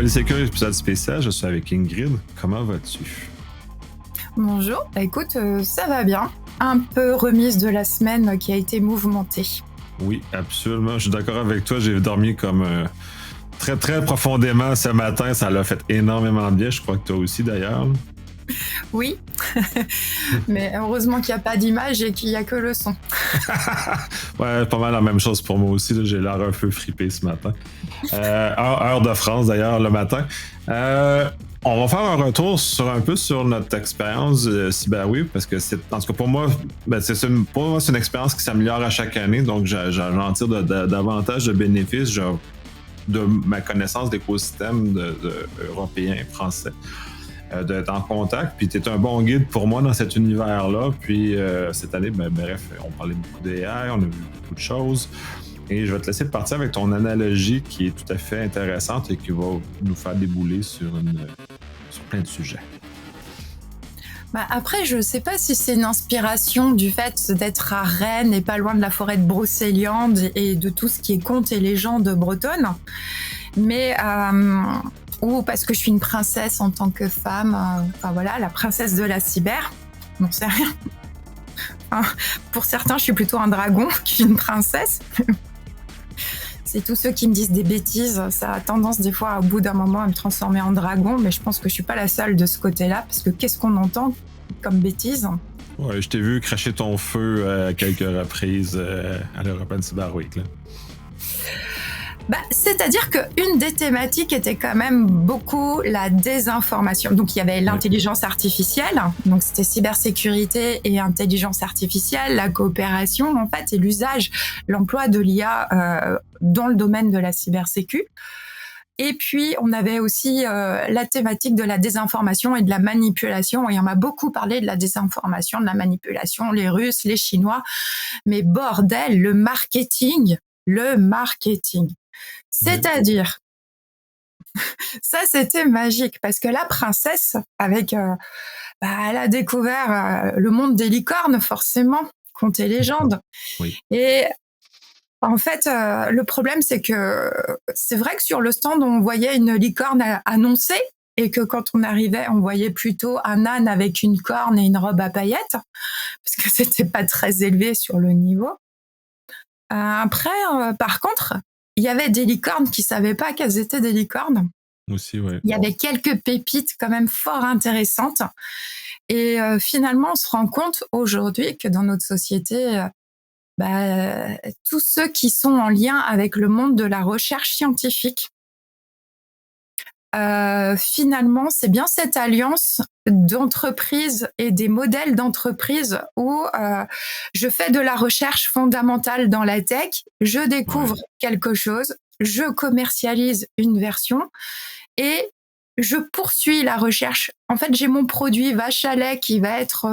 Télésécurité, épisode spécial, je suis avec Ingrid. Comment vas-tu? Bonjour, écoute, ça va bien. Un peu remise de la semaine qui a été mouvementée. Oui, absolument. Je suis d'accord avec toi. J'ai dormi comme très, très profondément ce matin. Ça l'a fait énormément de bien. Je crois que toi aussi, d'ailleurs. Oui, mais heureusement qu'il n'y a pas d'image et qu'il n'y a que le son. Ouais, pas mal la même chose pour moi aussi. Là. J'ai l'air un peu fripé ce matin. Heure de France, d'ailleurs, le matin. On va faire un retour sur un peu sur notre expérience CyberWeave parce que c'est, en tout cas pour moi, pour moi, c'est une expérience qui s'améliore à chaque année, donc j'en tire davantage de bénéfices de ma connaissance d'écosystème européen, français, d'être en contact. Puis tu es un bon guide pour moi dans cet univers-là. Puis cette année, bref, on parlait beaucoup d'AI, on a vu beaucoup de choses. Et je vais te laisser partir avec ton analogie qui est tout à fait intéressante et qui va nous faire débouler sur plein de sujets. Après, je ne sais pas si c'est une inspiration du fait d'être à Rennes et pas loin de la forêt de Brocéliande et de tout ce qui est contes et légendes bretonnes, mais ou parce que je suis une princesse en tant que femme, enfin voilà, la princesse de la cyber, j'en sais rien. Enfin, pour certains, je suis plutôt un dragon qu'une princesse. C'est tous ceux qui me disent des bêtises, ça a tendance des fois au bout d'un moment à me transformer en dragon, mais je pense que je suis pas la seule de ce côté-là, parce que qu'est-ce qu'on entend comme bêtises? Ouais, je t'ai vu cracher ton feu à quelques reprises à l'European Cyber Week. Là. C'est-à-dire qu'une des thématiques était quand même beaucoup la désinformation. Donc il y avait l'intelligence artificielle, donc c'était cybersécurité et intelligence artificielle, la coopération en fait et l'usage, l'emploi de l'IA dans le domaine de la cybersécu. Et puis, on avait aussi la thématique de la désinformation et de la manipulation. Et on m'a beaucoup parlé de la désinformation, de la manipulation, les Russes, les Chinois. Mais bordel, le marketing. C'est-à-dire, ça, c'était magique parce que la princesse, avec, elle a découvert le monde des licornes, forcément, contes et légendes. Oui. Et en fait, le problème, c'est que c'est vrai que sur le stand, on voyait une licorne annoncée et que quand on arrivait, on voyait plutôt un âne avec une corne et une robe à paillettes parce que c'était pas très élevé sur le niveau. Après, par contre, il y avait des licornes qui savaient pas qu'elles étaient des licornes. Aussi, ouais. Il y avait quelques pépites quand même fort intéressantes. Et finalement, on se rend compte aujourd'hui que dans notre société, tous ceux qui sont en lien avec le monde de la recherche scientifique, finalement, c'est bien cette alliance d'entreprises et des modèles d'entreprises où je fais de la recherche fondamentale dans la tech, je découvre quelque chose, je commercialise une version et je poursuis la recherche. En fait, j'ai mon produit vache à lait qui va être,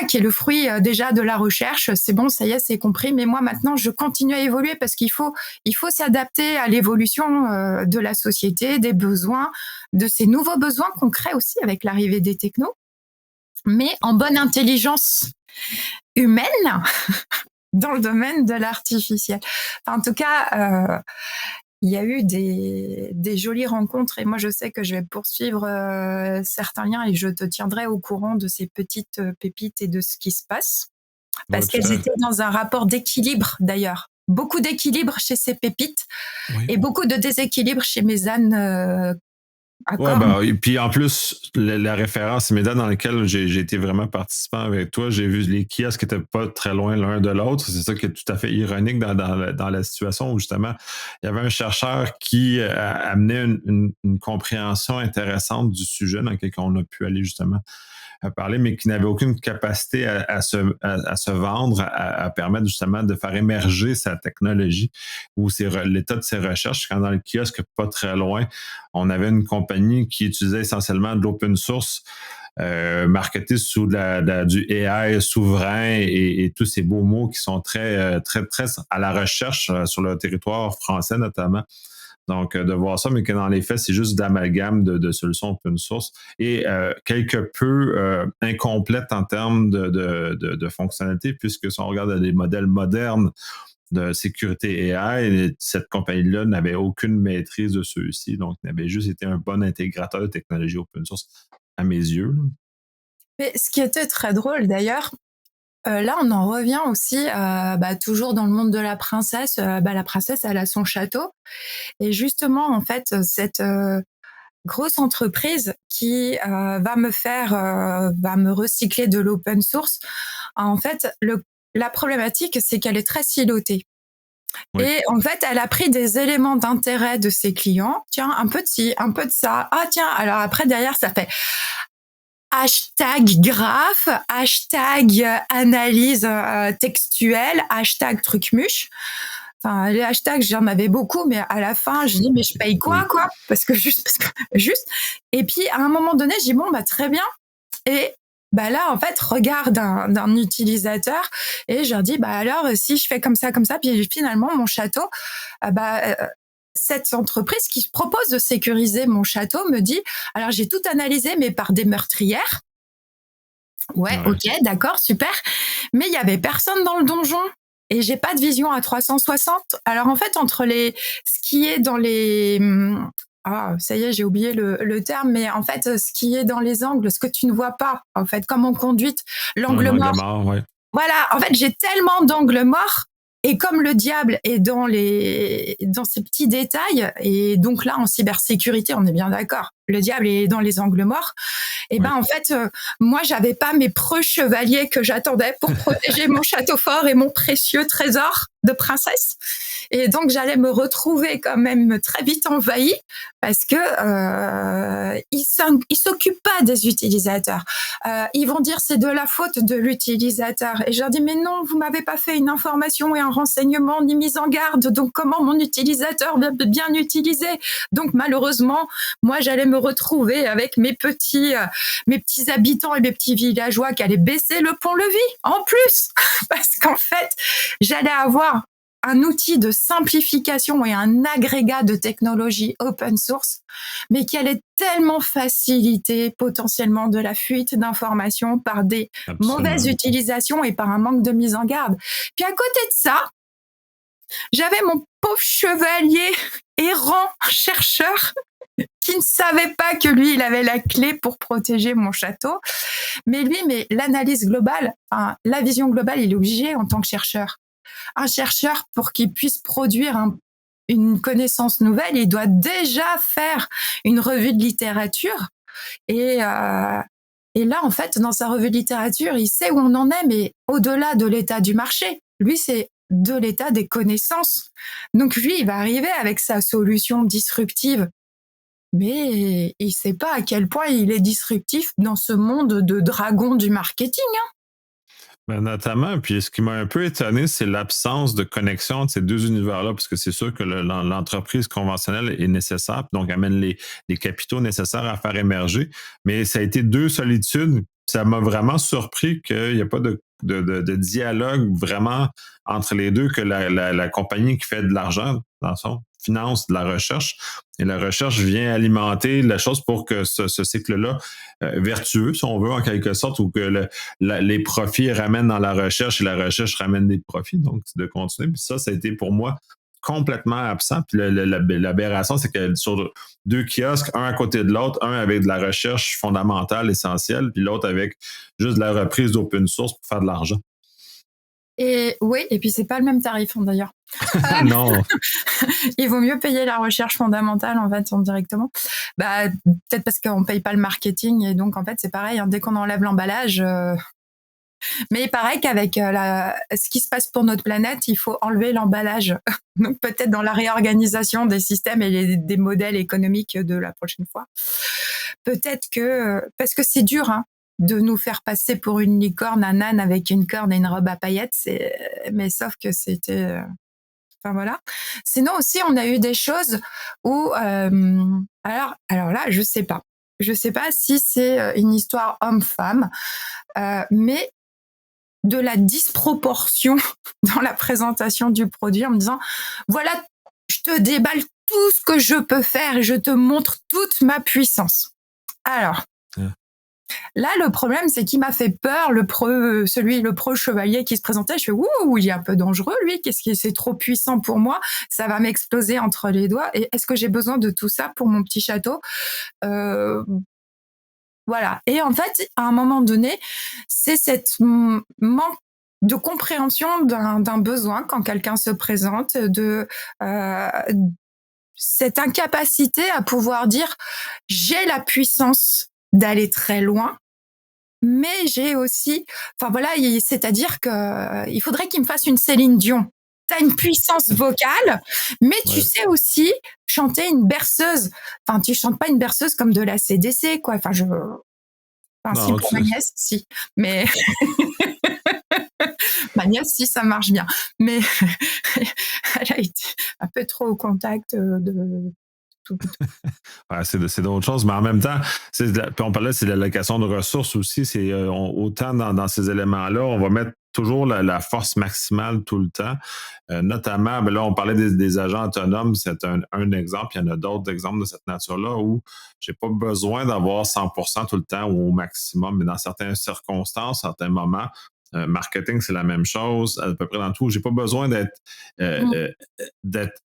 qui est le fruit déjà de la recherche. C'est bon, ça y est, c'est compris. Mais moi, maintenant, je continue à évoluer parce qu'il faut s'adapter à l'évolution de la société, des besoins, de ces nouveaux besoins qu'on crée aussi avec l'arrivée des technos, mais en bonne intelligence humaine dans le domaine de l'artificiel. Enfin, en tout cas, il y a eu des jolies rencontres et moi je sais que je vais poursuivre certains liens et je te tiendrai au courant de ces petites pépites et de ce qui se passe parce qu'elles étaient dans un rapport d'équilibre d'ailleurs. Beaucoup d'équilibre chez ces pépites et beaucoup de déséquilibre chez mes ânes. Et puis en plus, la référence immédiate dans laquelle j'ai été vraiment participant avec toi, j'ai vu les kiosques qui n'étaient pas très loin l'un de l'autre. C'est ça qui est tout à fait ironique dans la situation où justement, il y avait un chercheur qui amenait une compréhension intéressante du sujet dans lequel on a pu aller justement à parler, mais qui n'avait aucune capacité à se vendre, à permettre justement de faire émerger sa technologie ou l'état de ses recherches. Quand dans le kiosque, pas très loin, on avait une compagnie qui utilisait essentiellement de l'open source marketé sous du AI souverain et tous ces beaux mots qui sont très, très, très à la recherche sur le territoire français notamment. Donc, de voir ça, mais que dans les faits, c'est juste d'amalgame de solutions open source et quelque peu incomplète en termes de fonctionnalité, puisque si on regarde des modèles modernes de sécurité AI, et cette compagnie-là n'avait aucune maîtrise de ceux-ci, donc n'avait juste été un bon intégrateur de technologie open source à mes yeux. Là. Mais ce qui était très drôle d'ailleurs, là on en revient aussi toujours dans le monde de la princesse. La princesse elle a son château et justement en fait cette grosse entreprise qui va me recycler de l'open source. En fait, la problématique, c'est qu'elle est très silotée. Oui. Et en fait, elle a pris des éléments d'intérêt de ses clients. Tiens, un peu de ci, un peu de ça. Ah tiens, alors après, derrière, ça fait hashtag graphe, hashtag analyse textuelle, hashtag trucmuche. Enfin, les hashtags, j'en avais beaucoup, mais à la fin, je dis, mais je paye quoi? Parce que juste. Et puis, à un moment donné, je dis, bon, très bien. Et là, en fait, regard d'un utilisateur, et je leur dis, alors, si je fais comme ça, puis finalement, mon château, cette entreprise qui propose de sécuriser mon château me dit, alors j'ai tout analysé, mais par des meurtrières. Ouais, ok, d'accord, super. Mais il y avait personne dans le donjon. Et j'ai pas de vision à 360. Alors en fait, entre ce qui est dans les... ça y est, j'ai oublié le terme, mais en fait, ce qui est dans les angles, ce que tu ne vois pas, en fait, comme en conduite, l'angle mort. Ouais. Voilà, en fait, j'ai tellement d'angles morts. Et comme le diable est dans ces petits détails, et donc là, en cybersécurité, on est bien d'accord, le diable est dans les angles morts. Et en fait, moi, j'avais pas mes preux chevaliers que j'attendais pour protéger mon château fort et mon précieux trésor de princesse. Et donc, j'allais me retrouver quand même très vite envahie parce que ils s'occupent pas des utilisateurs. Ils vont dire c'est de la faute de l'utilisateur. Et je leur dis mais non, vous m'avez pas fait une information et un renseignement ni mise en garde. Donc, comment mon utilisateur va bien utiliser? Donc, malheureusement, moi, j'allais me retrouver avec mes petits habitants et mes petits villageois qui allaient baisser le pont-levis en plus, parce qu'en fait, j'allais avoir un outil de simplification et un agrégat de technologie open source, mais qui allait tellement faciliter potentiellement de la fuite d'informations par des mauvaises utilisations et par un manque de mise en garde. Puis à côté de ça, j'avais mon pauvre chevalier errant chercheur qui ne savait pas que lui, il avait la clé pour protéger mon château. Mais l'analyse globale, la vision globale, il est obligé en tant que chercheur. Un chercheur, pour qu'il puisse produire une connaissance nouvelle, il doit déjà faire une revue de littérature. Et là, en fait, dans sa revue de littérature, il sait où on en est, mais au-delà de l'état du marché. Lui, c'est de l'état des connaissances. Donc lui, il va arriver avec sa solution disruptive. Mais il sait pas à quel point il est disruptif dans ce monde de dragons du marketing. Notamment, puis ce qui m'a un peu étonné, c'est l'absence de connexion entre ces deux univers-là, parce que c'est sûr que l'entreprise conventionnelle est nécessaire, donc amène les capitaux nécessaires à faire émerger, mais ça a été deux solitudes. Ça m'a vraiment surpris qu'il n'y a pas de dialogue vraiment entre les deux, que la compagnie qui fait de l'argent, dans le fond, finance de la recherche, et la recherche vient alimenter la chose pour que ce cycle-là, vertueux, si on veut, en quelque sorte, ou que les profits ramènent dans la recherche et la recherche ramène des profits, donc de continuer. Puis ça a été pour moi complètement absent. Puis l'aberration, c'est que sur deux kiosques, un à côté de l'autre, un avec de la recherche fondamentale, essentielle, puis l'autre avec juste de la reprise d'open source pour faire de l'argent. Et oui, et puis c'est pas le même tarif d'ailleurs. Non. Il vaut mieux payer la recherche fondamentale en fait directement. Peut-être parce qu'on paye pas le marketing et donc en fait c'est pareil. Dès qu'on enlève l'emballage. Mais il paraît qu'avec ce qui se passe pour notre planète, il faut enlever l'emballage. Donc peut-être dans la réorganisation des systèmes et des modèles économiques de la prochaine fois. Peut-être que parce que c'est dur. De nous faire passer pour une licorne, un âne avec une corne et une robe à paillettes, mais sauf que c'était... Enfin voilà. Sinon aussi, on a eu des choses où... alors là, je sais pas. Je sais pas si c'est une histoire homme-femme, mais de la disproportion dans la présentation du produit en me disant, voilà, je te déballe tout ce que je peux faire et je te montre toute ma puissance. Alors... Là, le problème, c'est qu'il m'a fait peur, le pro chevalier qui se présentait. Je fais, ouh, il est un peu dangereux, lui. C'est trop puissant pour moi. Ça va m'exploser entre les doigts. Et est-ce que j'ai besoin de tout ça pour mon petit château? Voilà. Et en fait, à un moment donné, c'est cette manque de compréhension d'un besoin quand quelqu'un se présente, de cette incapacité à pouvoir dire j'ai la puissance d'aller très loin, mais j'ai aussi, enfin voilà, c'est-à-dire que il faudrait qu'il me fasse une Céline Dion. T'as une puissance vocale, mais tu Ouais. sais aussi chanter une berceuse. Enfin, tu chantes pas une berceuse comme de la CDC, quoi. Enfin, si, Non, pour ma nièce, si. Mais ma nièce, si, ça marche bien. Mais elle a été un peu trop au contact de tout. Ouais, c'est d'autres choses, mais en même temps, puis on parlait, c'est l'allocation de ressources aussi. Autant dans ces éléments-là, on va mettre toujours la force maximale tout le temps. Notamment, ben là, on parlait des agents autonomes, c'est un exemple. Il y en a d'autres exemples de cette nature-là où j'ai pas besoin d'avoir 100% tout le temps ou au maximum, mais dans certaines circonstances, certains moments, marketing, c'est la même chose, à peu près dans tout. J'ai pas besoin euh, Mm. euh, d'être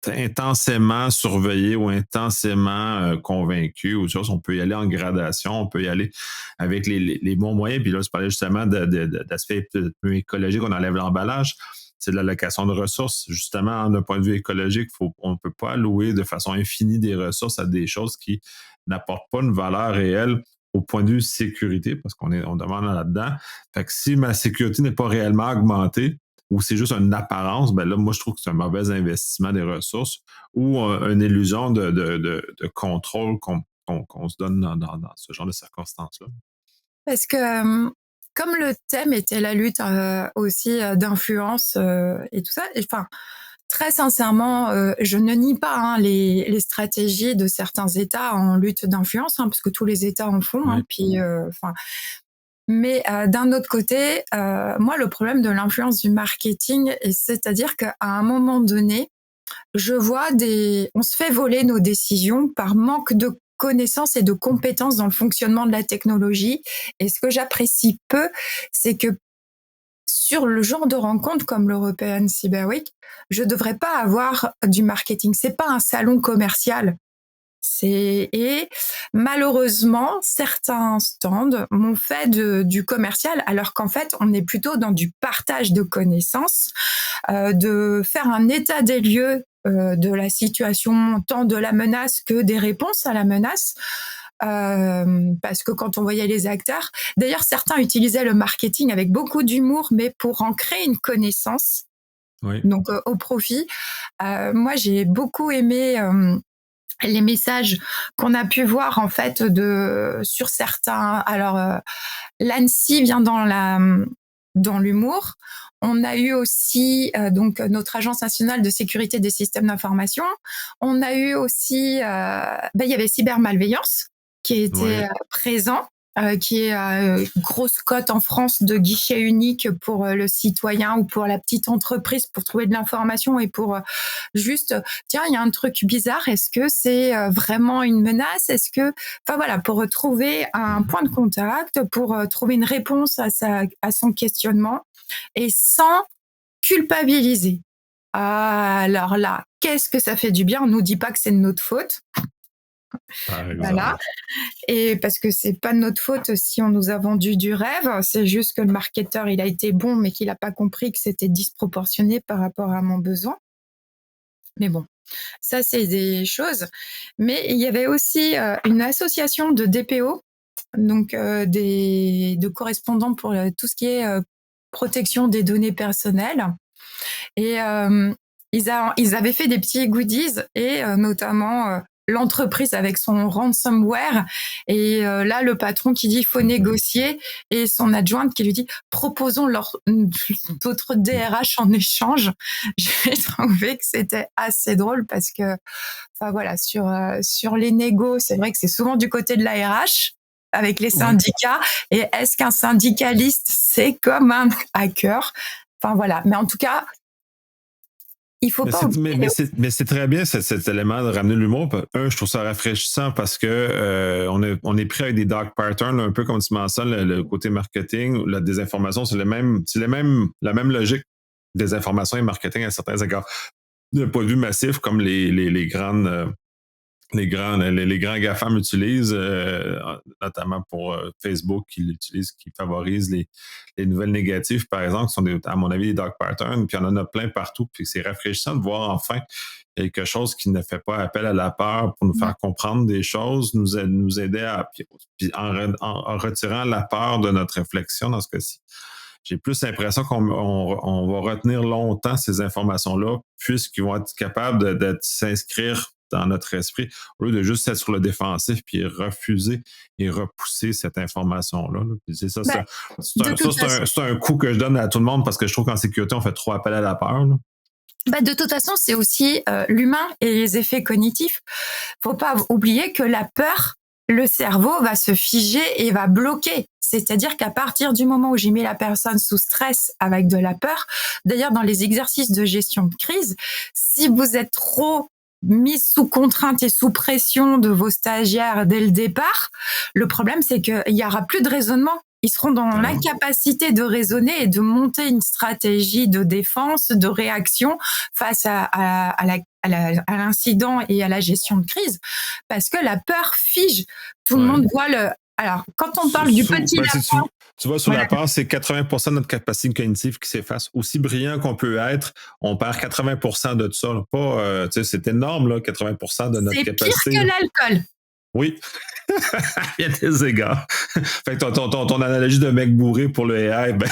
intensément surveillé ou intensément convaincu ou autre chose. On peut y aller en gradation, on peut y aller avec les bons moyens. Puis là, je parlais justement d'aspect plus écologique, on enlève l'emballage. C'est de l'allocation de ressources. Justement, d'un point de vue écologique, on ne peut pas allouer de façon infinie des ressources à des choses qui n'apportent pas une valeur réelle au point de vue sécurité, parce on demande là-dedans. Fait que si ma sécurité n'est pas réellement augmentée, ou c'est juste une apparence, ben là, moi, je trouve que c'est un mauvais investissement des ressources ou une illusion de contrôle qu'on se donne dans ce genre de circonstances-là. Parce que comme le thème était la lutte aussi d'influence et tout ça, enfin, très sincèrement, je ne nie pas les stratégies de certains États en lutte d'influence, parce que tous les États en font. Oui. Puis, enfin, mais d'un autre côté, moi, le problème de l'influence du marketing, c'est-à-dire qu'à un moment donné, je vois on se fait voler nos décisions par manque de connaissances et de compétences dans le fonctionnement de la technologie. Et ce que j'apprécie peu, c'est que sur le genre de rencontre comme l'European Cyber Week, je devrais pas avoir du marketing. C'est pas un salon commercial. Et malheureusement, certains stands m'ont fait du commercial, alors qu'en fait, on est plutôt dans du partage de connaissances, de faire un état des lieux de la situation, tant de la menace que des réponses à la menace. Parce que quand on voyait les acteurs, d'ailleurs certains utilisaient le marketing avec beaucoup d'humour, mais pour en créer une connaissance, Oui. donc au profit. Moi, j'ai beaucoup aimé les messages qu'on a pu voir en fait sur certains. Alors, l'ANSSI vient dans l'humour. On a eu aussi donc notre Agence nationale de sécurité des systèmes d'information. On a eu aussi, il y avait cybermalveillance qui était Oui. présent, qui est grosse cote en France de guichet unique pour le citoyen ou pour la petite entreprise pour trouver de l'information et pour juste, tiens, il y a un truc bizarre, est-ce que c'est vraiment une menace? Est-ce que, enfin voilà, pour retrouver un point de contact, pour trouver une réponse à son questionnement et sans culpabiliser. Alors là, qu'est-ce que ça fait du bien? On nous dit pas que c'est de notre faute. Par Voilà. exemple. Et parce que c'est pas de notre faute si on nous a vendu du rêve, c'est juste que le marketeur, il a été bon, mais qu'il a pas compris que c'était disproportionné par rapport à mon besoin. Mais bon, ça, c'est des choses. Mais il y avait aussi une association de DPO, donc de correspondants pour tout ce qui est protection des données personnelles. Et ils avaient fait des petits goodies et notamment l'entreprise avec son ransomware. Et là, le patron qui dit il faut négocier et son adjointe qui lui dit proposons d'autres DRH en échange. J'ai trouvé que c'était assez drôle parce que, enfin voilà, sur les négos, c'est vrai que c'est souvent du côté de la RH avec les Oui. syndicats. Et est-ce qu'un syndicaliste, c'est comme un hacker? Enfin voilà. Mais en tout cas, Il faut pas oublier. Mais c'est très bien cet élément de ramener l'humour. Je trouve ça rafraîchissant parce que on est pris avec des dark patterns, un peu comme tu mentionnes, le côté marketing, la désinformation, la même logique. Désinformation et marketing à certains égards. D'un point de vue massif, comme les grandes les grands GAFAM utilisent, notamment pour Facebook, qui favorise les nouvelles négatives, par exemple, qui sont, à mon avis, des dark patterns, puis on en a plein partout, puis c'est rafraîchissant de voir enfin quelque chose qui ne fait pas appel à la peur pour nous faire comprendre des choses, nous aider puis en retirant la peur de notre réflexion dans ce cas-ci. J'ai plus l'impression qu'on va retenir longtemps ces informations-là, puisqu'ils vont être capables de s'inscrire dans notre esprit, au lieu de juste être sur le défensif puis refuser et repousser cette information-là. C'est ça, c'est un coup que je donne à tout le monde parce que je trouve qu'en sécurité, on fait trop appel à la peur. De toute façon, c'est aussi l'humain et les effets cognitifs. Faut pas oublier que la peur, le cerveau va se figer et va bloquer. C'est-à-dire qu'à partir du moment où j'ai mis la personne sous stress avec de la peur, d'ailleurs dans les exercices de gestion de crise, si vous êtes trop mis sous contrainte et sous pression de vos stagiaires dès le départ, le problème c'est qu'il n'y aura plus de raisonnement. Ils seront dans l'incapacité de raisonner et de monter une stratégie de défense, de réaction face à l'incident et à la gestion de crise, parce que la peur fige. Tout le monde voit le... Alors, quand on parle du petit lapin... Tu vois, sur la peur, c'est 80% de notre capacité cognitive qui s'efface. Aussi brillant qu'on peut être, on perd 80% de tout ça. Pas, c'est énorme, là, 80% de notre capacité. C'est pire que l'alcool. Oui, il y a des égards. Fait que ton analogie de mec bourré pour le AI, ben...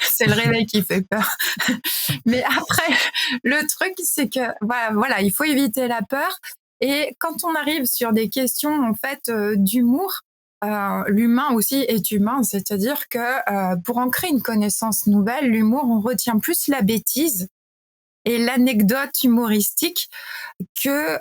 c'est le réveil qui fait peur. Mais après, le truc, c'est que voilà, il faut éviter la peur. Et quand on arrive sur des questions en fait d'humour, l'humain aussi est humain, c'est-à-dire que pour ancrer une connaissance nouvelle, l'humour, on retient plus la bêtise et l'anecdote humoristique que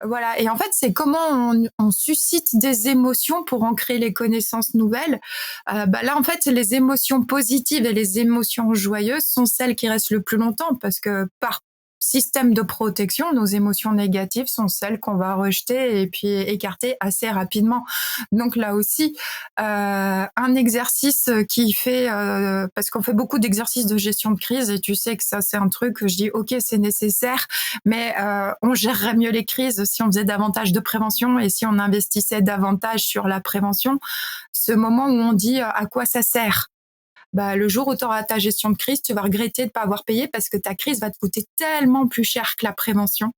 voilà. Et en fait, c'est comment on suscite des émotions pour ancrer les connaissances nouvelles. Là, en fait, les émotions positives et les émotions joyeuses sont celles qui restent le plus longtemps, parce que par système de protection, nos émotions négatives sont celles qu'on va rejeter et puis écarter assez rapidement. Donc là aussi, un exercice qui fait, parce qu'on fait beaucoup d'exercices de gestion de crise, et tu sais que ça c'est un truc que je dis ok, c'est nécessaire, mais on gérerait mieux les crises si on faisait davantage de prévention et si on investissait davantage sur la prévention. Ce moment où on dit à quoi ça sert, le jour où tu auras ta gestion de crise, tu vas regretter de ne pas avoir payé, parce que ta crise va te coûter tellement plus cher que la prévention.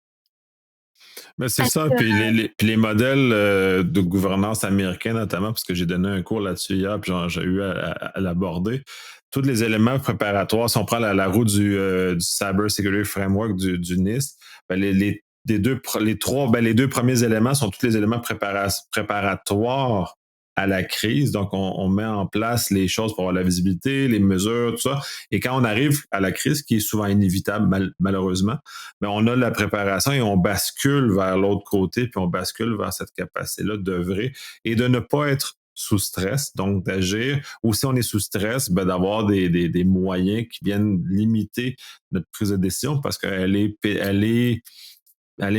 Mais c'est ça, puis les modèles de gouvernance américaine notamment, parce que j'ai donné un cours là-dessus hier, puis j'ai eu à l'aborder. Tous les éléments préparatoires, si on prend la roue du Cyber Security Framework du NIST, les deux premiers éléments sont tous les éléments préparatoires à la crise. Donc, on met en place les choses pour avoir la visibilité, les mesures, tout ça. Et quand on arrive à la crise, qui est souvent inévitable, malheureusement, mais on a la préparation et on bascule vers l'autre côté, puis on bascule vers cette capacité-là d'œuvrer et de ne pas être sous stress, donc d'agir. Ou si on est sous stress, d'avoir des moyens qui viennent limiter notre prise de décision, parce qu'elle est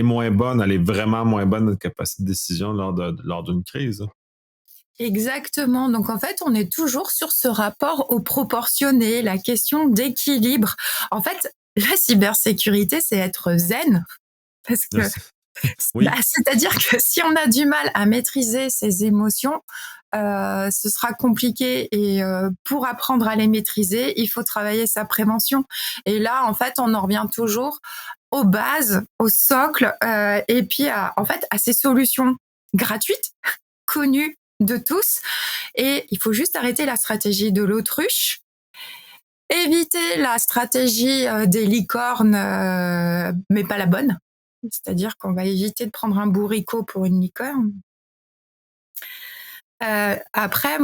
moins bonne, elle est vraiment moins bonne, notre capacité de décision lors d'une crise. Exactement. Donc en fait, on est toujours sur ce rapport au proportionné, la question d'équilibre. En fait, la cybersécurité, c'est être zen, parce que oui. c'est-à-dire que si on a du mal à maîtriser ses émotions, ce sera compliqué, et pour apprendre à les maîtriser, il faut travailler sa prévention. Et là, en fait, on en revient toujours aux bases, au socle, et puis à ces solutions gratuites, connues de tous. Et il faut juste arrêter la stratégie de l'autruche, éviter la stratégie des licornes, mais pas la bonne. C'est-à-dire qu'on va éviter de prendre un bourricot pour une licorne. Après,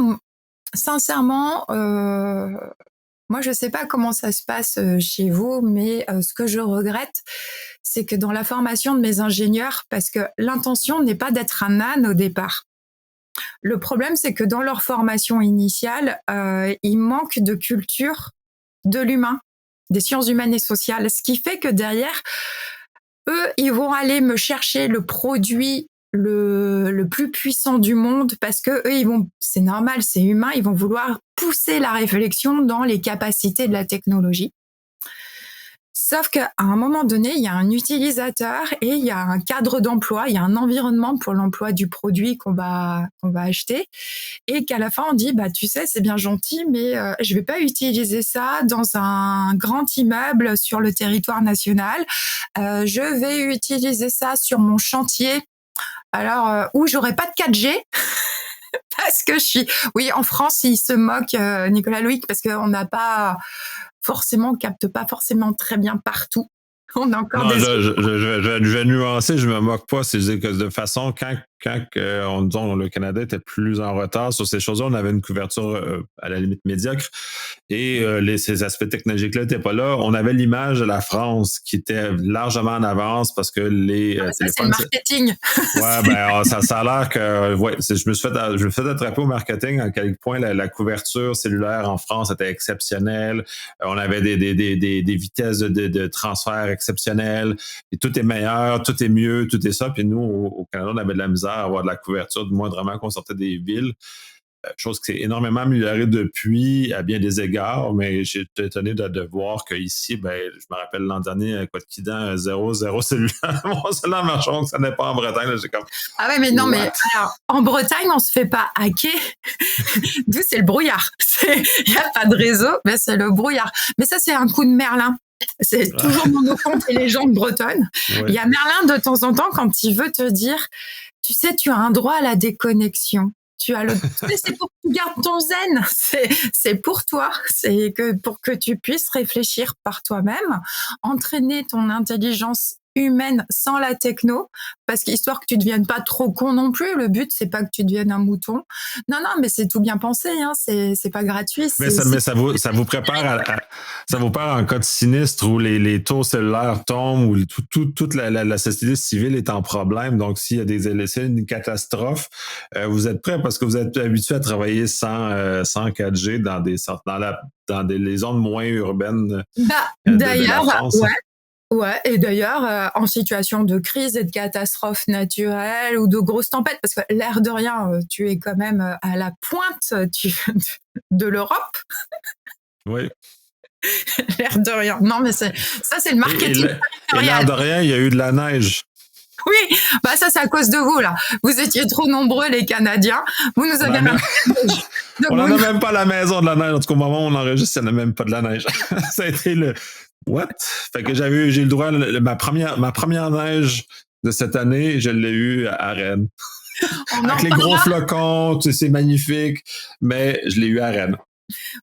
sincèrement, moi, je sais pas comment ça se passe chez vous, mais ce que je regrette, c'est que dans la formation de mes ingénieurs, parce que l'intention n'est pas d'être un âne au départ. Le problème, c'est que dans leur formation initiale, il manque de culture de l'humain, des sciences humaines et sociales, ce qui fait que derrière, eux, ils vont aller me chercher le produit le plus puissant du monde parce que eux, c'est normal, c'est humain, ils vont vouloir pousser la réflexion dans les capacités de la technologie. Sauf qu'à un moment donné, il y a un utilisateur et il y a un cadre d'emploi, il y a un environnement pour l'emploi du produit qu'on va acheter, et qu'à la fin on dit tu sais, c'est bien gentil, mais je vais pas utiliser ça dans un grand immeuble sur le territoire national. Je vais utiliser ça sur mon chantier. Alors où j'aurai pas de 4G. Parce que oui, en France, ils se moquent, Nicolas Loïc, parce qu'on n'a pas on capte pas forcément très bien partout. On a encore je vais nuancer, je me moque pas. C'est que de façon, quand disons, le Canada était plus en retard sur ces choses-là, on avait une couverture à la limite médiocre et ces aspects technologiques-là n'étaient pas là. On avait l'image de la France qui était largement en avance parce que les téléphones... Ça, c'est le marketing. Ouais, ça a l'air que... Ouais, je me suis fait attraper au marketing à quel point la couverture cellulaire en France était exceptionnelle. On avait des vitesses de transfert exceptionnelles. Et tout est meilleur, tout est mieux, tout est ça. Puis nous, au Canada, on avait de la misère à avoir de la couverture, du moins vraiment qu'on sortait des villes. Chose qui s'est énormément améliorée depuis à bien des égards, mais j'ai été étonné de voir qu'ici, je me rappelle l'an dernier, quoi de Quidan, 0 cellulaire. Mon cellulaire marchait, donc ça n'est pas en Bretagne. Là, j'ai comme... Ah ouais, mais non, mais alors, en Bretagne, on se fait pas hacker. D'où c'est le brouillard. Il n'y a pas de réseau, mais c'est le brouillard. Mais ça, c'est un coup de Merlin. C'est toujours mon compte et légendes bretonnes. Il y a Merlin de temps en temps quand il veut te dire, tu sais, tu as un droit à la déconnexion. C'est pour que tu gardes ton zen. C'est pour toi. C'est pour que tu puisses réfléchir par toi-même, entraîner ton intelligence humaine sans la techno, parce qu'histoire que tu deviennes pas trop con non plus. Le but, c'est pas que tu deviennes un mouton. Non, mais c'est tout bien pensé, hein. C'est pas gratuit. Mais ça vous prépare ça vous prépare en cas de sinistre où les tours cellulaires tombent, où toute la société civile est en problème. Donc, s'il y a une catastrophe, vous êtes prêts parce que vous êtes habitué à travailler sans 4G dans les zones moins urbaines. D'ailleurs, ouais, et d'ailleurs, en situation de crise et de catastrophe naturelle ou de grosses tempêtes, parce que l'air de rien, tu es quand même à la pointe de l'Europe. Oui. L'air de rien. Non, mais c'est le marketing. Et l'air de rien, il y a eu de la neige. Oui, ça c'est à cause de vous là. Vous étiez trop nombreux les Canadiens. Vous nous avez même... On n'en a même pas à la maison de la neige. En tout cas, au moment où on enregistre, il n'y en a même pas de la neige. Ça a été le... What? Fait que j'ai eu le droit, ma première neige de cette année, je l'ai eu à Rennes. Avec les gros flocons, c'est magnifique, mais je l'ai eu à Rennes.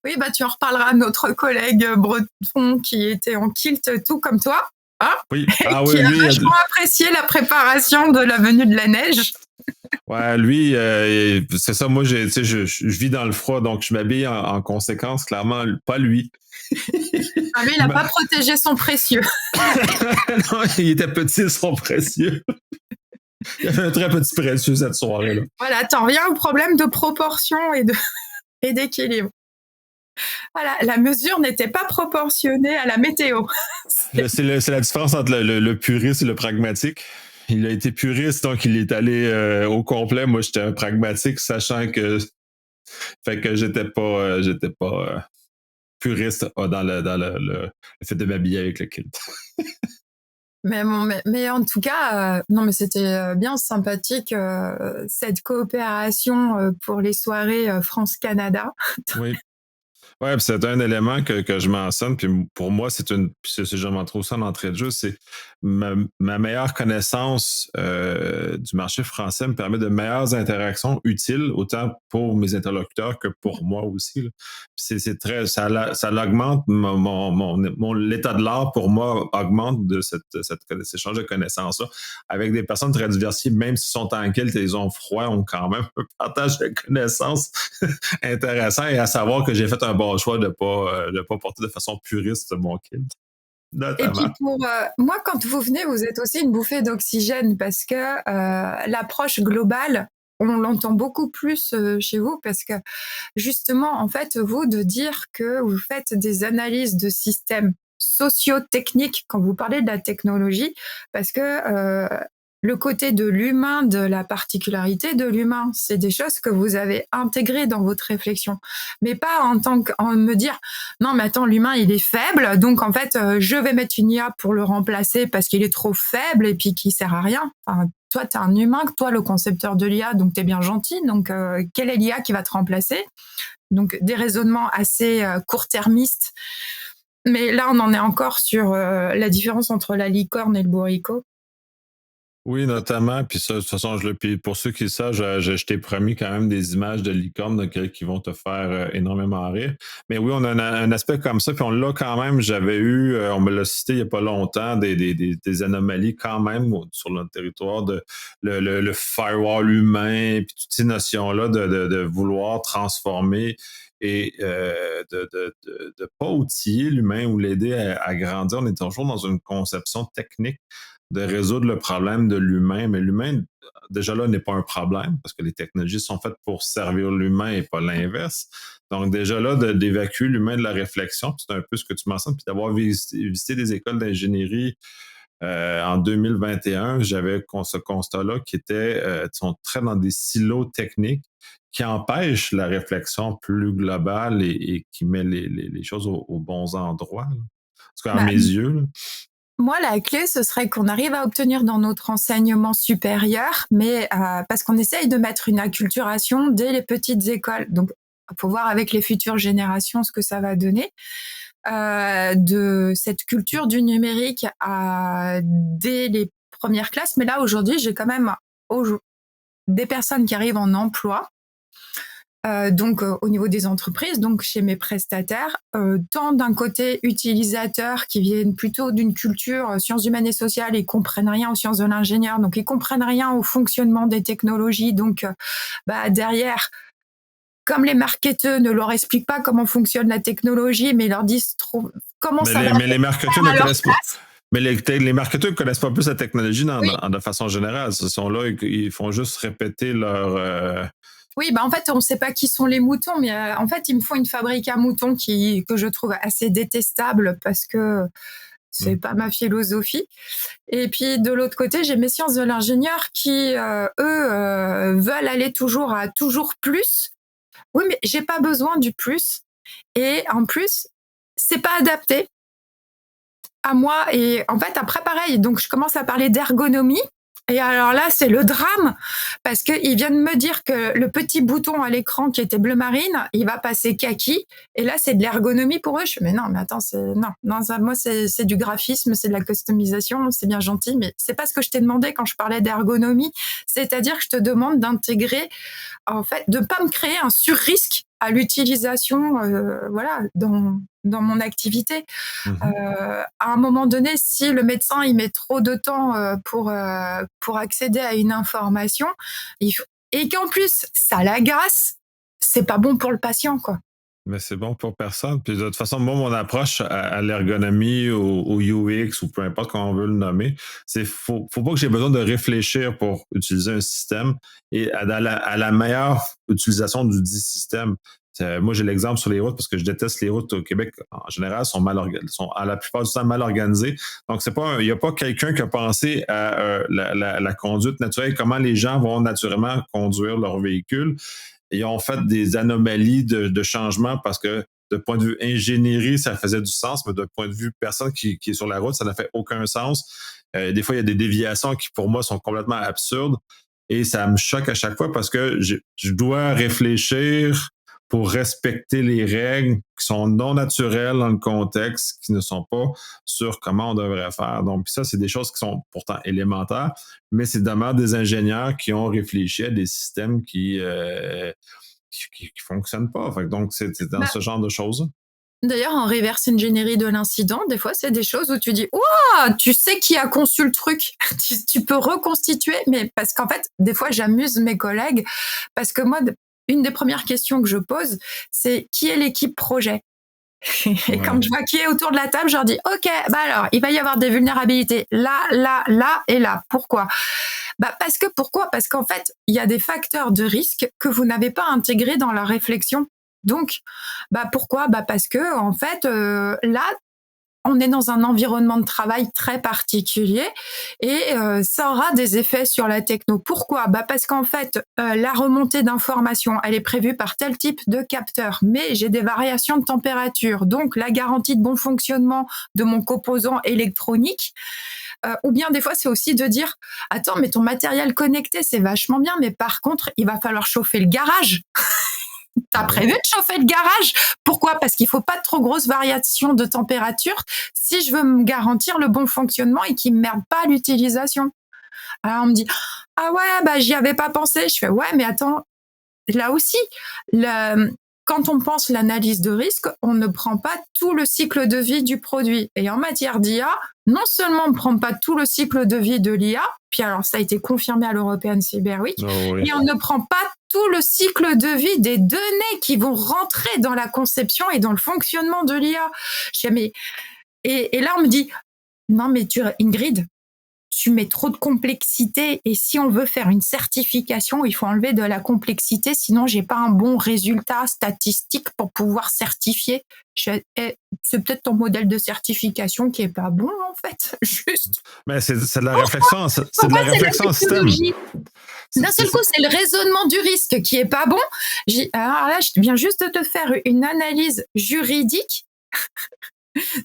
Oui, tu en reparleras à notre collègue breton qui était en kilt tout comme toi. Hein? Oui, qui a vachement apprécié la préparation de la venue de la neige. Ouais, lui, c'est ça, moi, je vis dans le froid, donc je m'habille en conséquence, clairement, pas lui. Ah, mais il n'a pas protégé son précieux. Non, il était petit, son précieux. Il avait un très petit précieux cette soirée-là. Voilà, t'en reviens au problème de proportion et d'équilibre. Voilà, la mesure n'était pas proportionnée à la météo. C'est la différence entre le puriste et le pragmatique. Il a été puriste, donc il est allé au complet. Moi, j'étais un pragmatique, sachant que... Fait que j'étais pas puriste dans le fait de m'habiller avec le kilt. Mais en tout cas, non, mais c'était bien sympathique cette coopération pour les soirées France-Canada. Oui. Ouais, puis c'est un élément que je mentionne, puis pour moi, je m'en trouve ça en entrée de jeu, c'est ma meilleure connaissance du marché français me permet de meilleures interactions utiles, autant pour mes interlocuteurs que pour moi aussi. Là. C'est très, ça l'augmente, l'état de l'art pour moi augmente de cet échange de connaissances-là avec des personnes très diversifiées, même s'ils sont en kilt et ils ont froid, ont quand même un partage de connaissances intéressant et à savoir que j'ai fait un bon choix de pas porter de façon puriste mon kilt. Et puis pour moi, quand vous venez, vous êtes aussi une bouffée d'oxygène parce que l'approche globale on l'entend beaucoup plus chez vous parce que justement, en fait, vous, de dire que vous faites des analyses de systèmes socio-techniques quand vous parlez de la technologie, parce que le côté de l'humain, de la particularité de l'humain, c'est des choses que vous avez intégrées dans votre réflexion, mais pas en me dire non mais attends, l'humain il est faible, donc en fait je vais mettre une IA pour le remplacer parce qu'il est trop faible et puis qu'il sert à rien. Enfin, toi t'es un humain, toi le concepteur de l'IA, donc t'es bien gentil, donc quelle est l'IA qui va te remplacer? Donc des raisonnements assez court-termistes, mais là on en est encore sur la différence entre la licorne et le bourricot. Oui, notamment. Puis ça, de toute façon, puis pour ceux qui le savent, je t'ai promis quand même des images de licorne qui vont te faire énormément rire. Mais oui, on a un aspect comme ça, puis on l'a quand même. J'avais eu, on me l'a cité il n'y a pas longtemps, des anomalies quand même sur notre territoire, le firewall humain, puis toutes ces notions-là de vouloir transformer et de pas outiller l'humain ou l'aider à grandir. On est toujours dans une conception technique de résoudre le problème de l'humain. Mais l'humain, déjà là, n'est pas un problème parce que les technologies sont faites pour servir l'humain et pas l'inverse. Donc, déjà là, d'évacuer l'humain de la réflexion, c'est un peu ce que tu mentionnes, puis d'avoir visité des écoles d'ingénierie en 2021, j'avais ce constat-là qui était, sont très dans des silos techniques qui empêchent la réflexion plus globale et qui met les choses aux bons endroits. Là. En tout cas, à Bah, mes yeux. Là. moi, la clé, ce serait qu'on arrive à obtenir dans notre enseignement supérieur, mais parce qu'on essaye de mettre une acculturation dès les petites écoles. Donc, il faut voir avec les futures générations ce que ça va donner. De cette culture du numérique dès les premières classes. Mais là, aujourd'hui, j'ai quand même des personnes qui arrivent en emploi donc au niveau des entreprises, donc chez mes prestataires, tant d'un côté utilisateurs qui viennent plutôt d'une culture sciences humaines et sociales et comprennent rien aux sciences de l'ingénieur, donc ils comprennent rien au fonctionnement des technologies, donc derrière, comme les marketeurs ne leur expliquent pas comment fonctionne la technologie, mais ils leur disent trop comment ça va Mais les marketeurs ne à leur connaissent pas. place. Mais les marketeurs ne connaissent pas plus la technologie Oui. de façon générale. Ils sont là, ils font juste répéter leur. Oui, en fait, on ne sait pas qui sont les moutons, mais en fait, ils me font une fabrique à moutons que je trouve assez détestable parce que c'est pas ma philosophie. Et puis de l'autre côté, j'ai mes sciences de l'ingénieur qui, eux, veulent aller toujours à toujours plus. Oui, mais j'ai pas besoin du plus. Et en plus, c'est pas adapté à moi. Et en fait, après, pareil, donc je commence à parler d'ergonomie. Et alors là, c'est le drame parce qu'ils viennent me dire que le petit bouton à l'écran qui était bleu marine, il va passer kaki. Et là, c'est de l'ergonomie pour eux. Je fais, mais non, mais attends, non, ça, moi, c'est du graphisme, c'est de la customisation, c'est bien gentil, mais c'est pas ce que je t'ai demandé quand je parlais d'ergonomie. C'est-à-dire que je te demande d'intégrer, en fait, de pas me créer un sur-risque à l'utilisation, voilà, dans mon activité. Mhm. À un moment donné, si le médecin il met trop de temps pour accéder à une information, et qu'en plus ça l'agace, c'est pas bon pour le patient, quoi. Mais c'est bon pour personne. Puis de toute façon, moi, mon approche à l'ergonomie, au UX ou peu importe comment on veut le nommer, c'est faut pas que j'ai besoin de réfléchir pour utiliser un système et à la meilleure utilisation du dit système. Moi, j'ai l'exemple sur les routes parce que je déteste les routes au Québec en général, sont à la plupart du temps mal organisées. Donc, il n'y a pas quelqu'un qui a pensé à la conduite naturelle, comment les gens vont naturellement conduire leur véhicule. Ils ont fait des anomalies de changement parce que de point de vue ingénierie, ça faisait du sens, mais de point de vue personne qui est sur la route, ça n'a fait aucun sens. Des fois, il y a des déviations qui, pour moi, sont complètement absurdes. Et ça me choque à chaque fois parce que je dois réfléchir pour respecter les règles qui sont non naturelles dans le contexte, qui ne sont pas sur comment on devrait faire. Donc, ça, c'est des choses qui sont pourtant élémentaires, mais c'est demande des ingénieurs qui ont réfléchi à des systèmes qui fonctionnent pas. Fait donc, c'est dans Bah, ce genre de choses. d'ailleurs, en reverse engineering de l'incident, des fois, c'est des choses où tu dis, ouah, tu sais qui a conçu le truc. Tu peux reconstituer, mais parce qu'en fait, des fois, j'amuse mes collègues parce que moi, une des premières questions que je pose, c'est qui est l'équipe projet? Et quand je vois qui est autour de la table, je leur dis « Ok, bah alors, il va y avoir des vulnérabilités là, là, là et là. Pourquoi ?» Pourquoi ? Parce qu'en fait, il y a des facteurs de risque que vous n'avez pas intégrés dans la réflexion. Donc, pourquoi ? Parce que en fait, là, on est dans un environnement de travail très particulier et ça aura des effets sur la techno. Pourquoi ? Parce qu'en fait, la remontée d'informations, elle est prévue par tel type de capteur, mais j'ai des variations de température. Donc, la garantie de bon fonctionnement de mon composant électronique, ou bien des fois, c'est aussi de dire « Attends, mais ton matériel connecté, c'est vachement bien, mais par contre, il va falloir chauffer le garage. » T'as prévu de chauffer le garage ? Pourquoi ? Parce qu'il faut pas de trop grosses variations de température si je veux me garantir le bon fonctionnement et qu'il me merde pas l'utilisation. Alors on me dit « Ah ouais, j'y avais pas pensé. » Je fais « Ouais, mais attends, là aussi, quand on pense l'analyse de risque, on ne prend pas tout le cycle de vie du produit. Et en matière d'IA, non seulement on ne prend pas tout le cycle de vie de l'IA, puis alors ça a été confirmé à l'European Cyber Week, et on ne prend pas tout le cycle de vie des données qui vont rentrer dans la conception et dans le fonctionnement de l'IA. Et là, on me dit « Non, mais Ingrid, tu mets trop de complexité et si on veut faire une certification, il faut enlever de la complexité, sinon j'ai pas un bon résultat statistique pour pouvoir certifier. » C'est peut-être ton modèle de certification qui est pas bon en fait, juste. Mais c'est de la réflexion, c'est de la réflexion en système. D'un seul coup, c'est le raisonnement du risque qui est pas bon. Alors là, je viens juste de te faire une analyse juridique.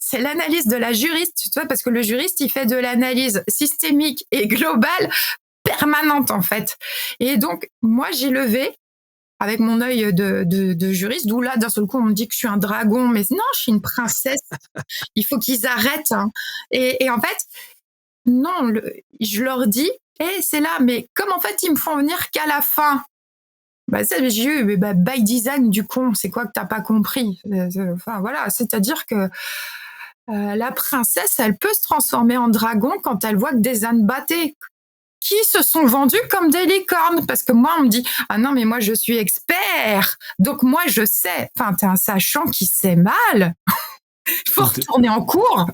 C'est l'analyse de la juriste, tu vois, parce que le juriste, il fait de l'analyse systémique et globale permanente, en fait. Et donc, moi, j'ai levé, avec mon œil de juriste, d'où là, d'un seul coup, on me dit que je suis un dragon, mais non, je suis une princesse. Il faut qu'ils arrêtent. Hein. Et en fait, non, je leur dis, c'est là, mais comme en fait, ils me font venir qu'à la fin. J'ai eu by design du con, c'est quoi que t'as pas compris ? Enfin voilà, c'est-à-dire que la princesse, elle peut se transformer en dragon quand elle voit que des ânes battés qui se sont vendus comme des licornes. Parce que moi, on me dit « Ah non, mais moi, je suis expert, donc moi, je sais. » Enfin, t'es un sachant qui sait mal. Il faut retourner en cours.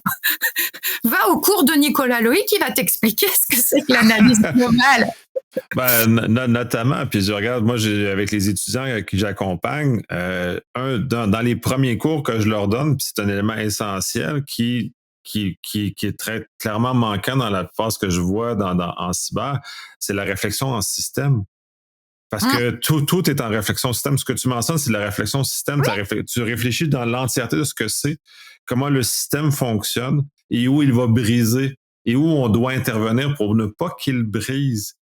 Va au cours de Nicolas Loïc, qui va t'expliquer ce que c'est que l'analyse globale. Notamment, puis je regarde, moi, avec les étudiants que j'accompagne, dans les premiers cours que je leur donne, puis c'est un élément essentiel qui est très clairement manquant dans la phase que je vois en cyber, c'est la réflexion en système. Parce que tout est en réflexion système. Ce que tu mentionnes, c'est la réflexion système. Tu réfléchis dans l'entièreté de ce que c'est, comment le système fonctionne et où il va briser et où on doit intervenir pour ne pas qu'il brise.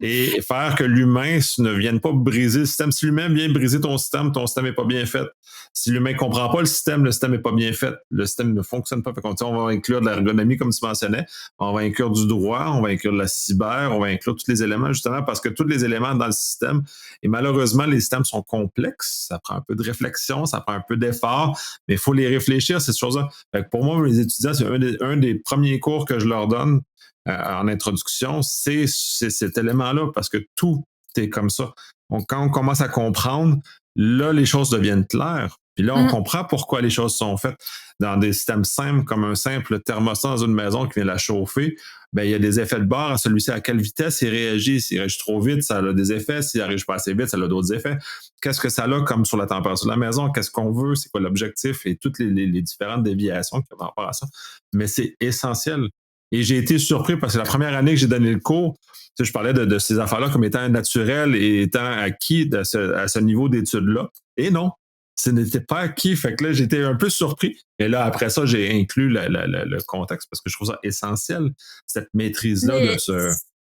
Et faire que l'humain ne vienne pas briser le système. Si l'humain vient briser ton système n'est pas bien fait. Si l'humain ne comprend pas le système n'est pas bien fait. Le système ne fonctionne pas. Fait qu'on, on va inclure de l'ergonomie, comme tu mentionnais. On va inclure du droit, on va inclure de la cyber, on va inclure tous les éléments, justement, parce que tous les éléments dans le système, et malheureusement, les systèmes sont complexes. Ça prend un peu de réflexion, ça prend un peu d'effort, mais il faut les réfléchir, ces choses-là. Fait que pour moi, mes étudiants, c'est un des premiers cours que je leur donne en introduction, c'est cet élément-là, parce que tout est comme ça. Donc, quand on commence à comprendre, là, les choses deviennent claires. Puis là, on comprend pourquoi les choses sont faites. Dans des systèmes simples, comme un simple thermostat dans une maison qui vient la chauffer, il y a des effets de bord à celui-ci. À quelle vitesse il réagit? S'il réagit trop vite, ça a des effets. S'il réagit pas assez vite, ça a d'autres effets. Qu'est-ce que ça a comme sur la température de la maison? Qu'est-ce qu'on veut? C'est quoi l'objectif? Et toutes les différentes déviations qui ont par rapport à ça. Mais c'est essentiel. Et j'ai été surpris parce que la première année que j'ai donné le cours, je parlais de ces affaires-là comme étant naturelles et étant acquis à ce niveau d'études-là. Et non, ce n'était pas acquis. Fait que là, j'étais un peu surpris. Et là, après ça, j'ai inclus le contexte parce que je trouve ça essentiel, cette maîtrise-là de ce...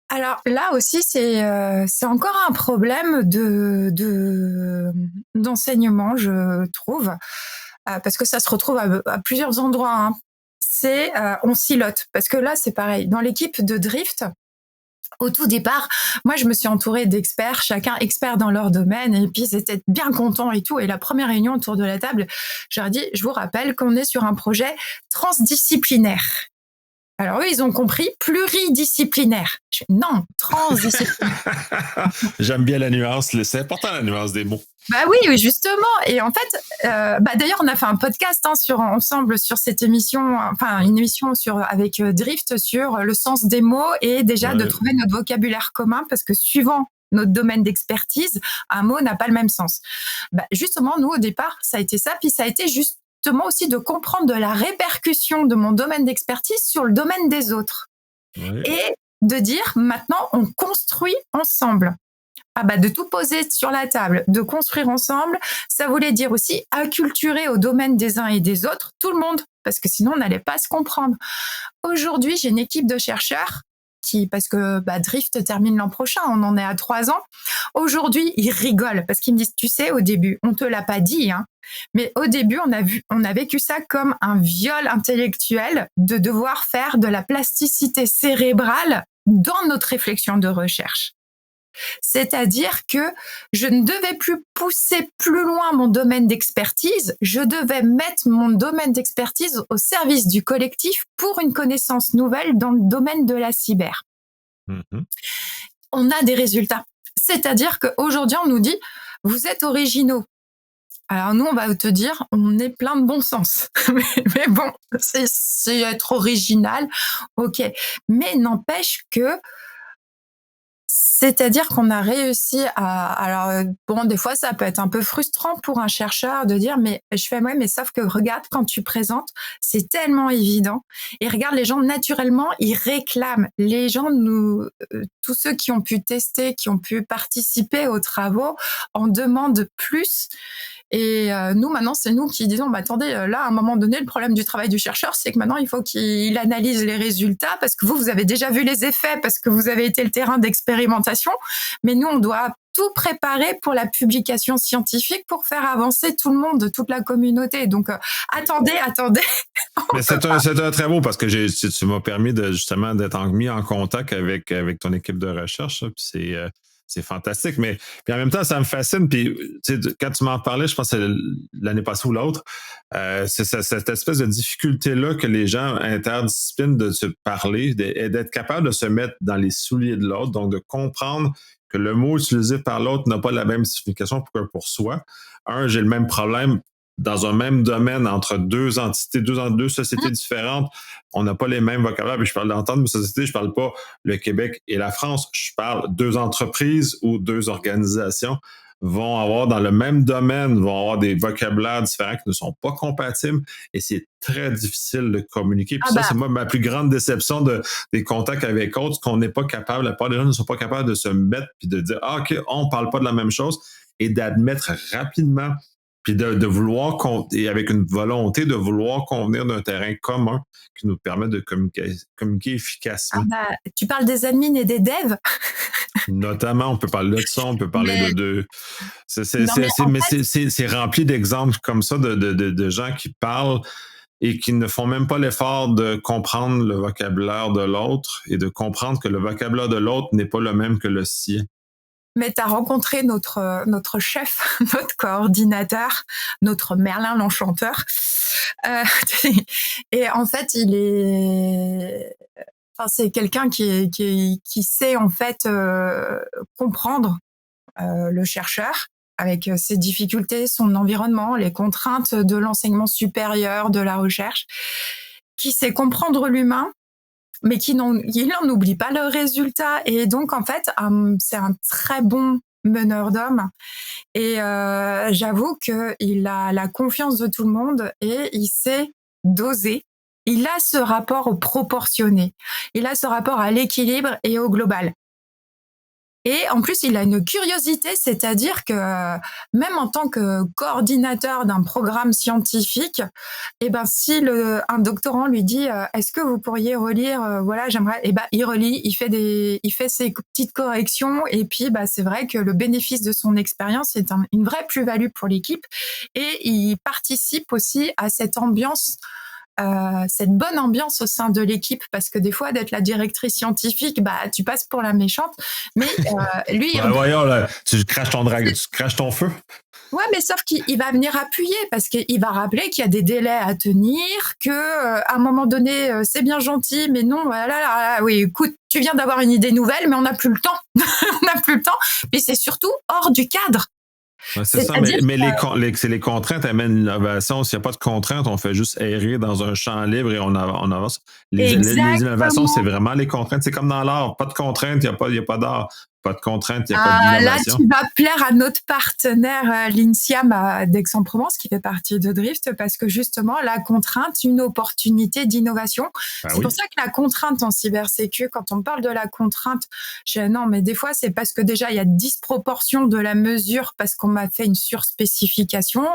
Alors là aussi, c'est encore un problème d'enseignement, je trouve, parce que ça se retrouve à plusieurs endroits. Hein. On silote, parce que là, c'est pareil. Dans l'équipe de Drift, au tout départ, moi, je me suis entourée d'experts, chacun expert dans leur domaine, et puis ils étaient bien contents et tout. Et la première réunion autour de la table, je leur ai dit, je vous rappelle qu'on est sur un projet transdisciplinaire. Alors eux, ils ont compris pluridisciplinaire. Non, transdisciplinaire. J'aime bien la nuance. C'est important, la nuance des mots. Bah oui, oui, justement. Et en fait, d'ailleurs, on a fait un podcast ensemble sur cette émission, enfin une émission avec Drift sur le sens des mots et déjà de trouver notre vocabulaire commun parce que suivant notre domaine d'expertise, un mot n'a pas le même sens. Justement, nous au départ, ça a été ça, puis ça a été justement aussi de comprendre de la répercussion de mon domaine d'expertise sur le domaine des autres. Et de dire maintenant, on construit ensemble. De tout poser sur la table, de construire ensemble, ça voulait dire aussi acculturer au domaine des uns et des autres tout le monde, parce que sinon on n'allait pas se comprendre. Aujourd'hui, j'ai une équipe de chercheurs parce que Drift termine l'an prochain, on en est à 3 ans. Aujourd'hui, ils rigolent parce qu'ils me disent, tu sais, au début, on te l'a pas dit, hein, mais au début, on a vécu ça comme un viol intellectuel de devoir faire de la plasticité cérébrale dans notre réflexion de recherche. C'est-à-dire que je ne devais plus pousser plus loin mon domaine d'expertise, je devais mettre mon domaine d'expertise au service du collectif pour une connaissance nouvelle dans le domaine de la cyber. Mm-hmm. On a des résultats. C'est-à-dire qu'aujourd'hui, on nous dit, vous êtes originaux. Alors nous, on va te dire, on est plein de bon sens. mais bon, c'est être original, ok. Mais n'empêche que c'est-à-dire qu'on a réussi alors bon, des fois ça peut être un peu frustrant pour un chercheur de dire mais sauf que regarde quand tu présentes, c'est tellement évident et regarde les gens naturellement, ils réclament. Les gens tous ceux qui ont pu tester, qui ont pu participer aux travaux en demandent plus. Et nous, maintenant, c'est nous qui disons, attendez, là, à un moment donné, le problème du travail du chercheur, c'est que maintenant, il faut qu'il analyse les résultats parce que vous avez déjà vu les effets, parce que vous avez été le terrain d'expérimentation. Mais nous, on doit tout préparer pour la publication scientifique pour faire avancer tout le monde, toute la communauté. Donc, attendez. Mais c'est un très beau parce que tu m'as permis justement d'être mis en contact avec ton équipe de recherche. Puis c'est fantastique, mais puis en même temps, ça me fascine. Puis quand tu m'en parlais, je pense que c'est l'année passée ou l'autre, c'est cette espèce de difficulté-là que les gens interdisciplinent de se parler et d'être capable de se mettre dans les souliers de l'autre, donc de comprendre que le mot utilisé par l'autre n'a pas la même signification que pour soi. J'ai le même problème dans un même domaine entre deux entités, deux sociétés différentes, on n'a pas les mêmes vocabulaires. Puis je parle d'entendre mes sociétés, je parle pas le Québec et la France, je parle deux entreprises ou deux organisations vont avoir dans le même domaine, vont avoir des vocabulaires différents qui ne sont pas compatibles et c'est très difficile de communiquer. Puis c'est moi ma plus grande déception des contacts avec autres, qu'on n'est pas capable, la plupart des gens ne sont pas capables de se mettre puis de dire OK, on parle pas de la même chose et d'admettre rapidement puis de vouloir, et avec une volonté de vouloir convenir d'un terrain commun qui nous permet de communiquer efficacement. Tu parles des admins et des devs? Notamment, on peut parler de ça, on peut parler de... C'est rempli d'exemples comme ça de gens qui parlent et qui ne font même pas l'effort de comprendre le vocabulaire de l'autre et de comprendre que le vocabulaire de l'autre n'est pas le même que le sien. Mais tu as rencontré notre chef, notre coordinateur, notre Merlin l'Enchanteur. Et en fait, c'est quelqu'un qui sait en fait comprendre le chercheur avec ses difficultés, son environnement, les contraintes de l'enseignement supérieur, de la recherche, qui sait comprendre l'humain, mais il n'en oublie pas le résultat. Et donc, en fait, c'est un très bon meneur d'hommes. Et j'avoue qu'il a la confiance de tout le monde et il sait doser. Il a ce rapport au proportionné. Il a ce rapport à l'équilibre et au global. Et en plus, il a une curiosité, c'est-à-dire que même en tant que coordinateur d'un programme scientifique, si un doctorant lui dit est-ce que vous pourriez relire, j'aimerais, il relit, il fait ses petites corrections et puis c'est vrai que le bénéfice de son expérience est une vraie plus-value pour l'équipe et il participe aussi à cette ambiance. Cette bonne ambiance au sein de l'équipe parce que des fois d'être la directrice scientifique tu passes pour la méchante mais lui voyons là, tu craches ton feu. Ouais, mais sauf qu'il va venir appuyer parce qu'il va rappeler qu'il y a des délais à tenir, que à un moment donné c'est bien gentil, mais non, oui, écoute, tu viens d'avoir une idée nouvelle, mais on n'a plus le temps, on n'a plus le temps. Puis c'est surtout hors du cadre. Ouais, c'est ça, C'est-à-dire c'est les contraintes amènent l'innovation. S'il n'y a pas de contraintes, on fait juste errer dans un champ libre et on avance. Les innovations, c'est exactement. vraiment les contraintes. C'est comme dans l'art. Pas de contraintes, il y a pas d'art. Pas de contraintes, il n'y a pas Ah, là, d'innovation. tu vas plaire à notre partenaire l'INSIAM d'Aix-en-Provence qui fait partie de Drift parce que justement, la contrainte, une opportunité d'innovation. Ben C'est pour oui, ça que la contrainte en cybersécu, quand on parle de la contrainte, non, mais des fois, c'est parce que déjà, il y a disproportion de la mesure parce qu'on m'a fait une surspécification,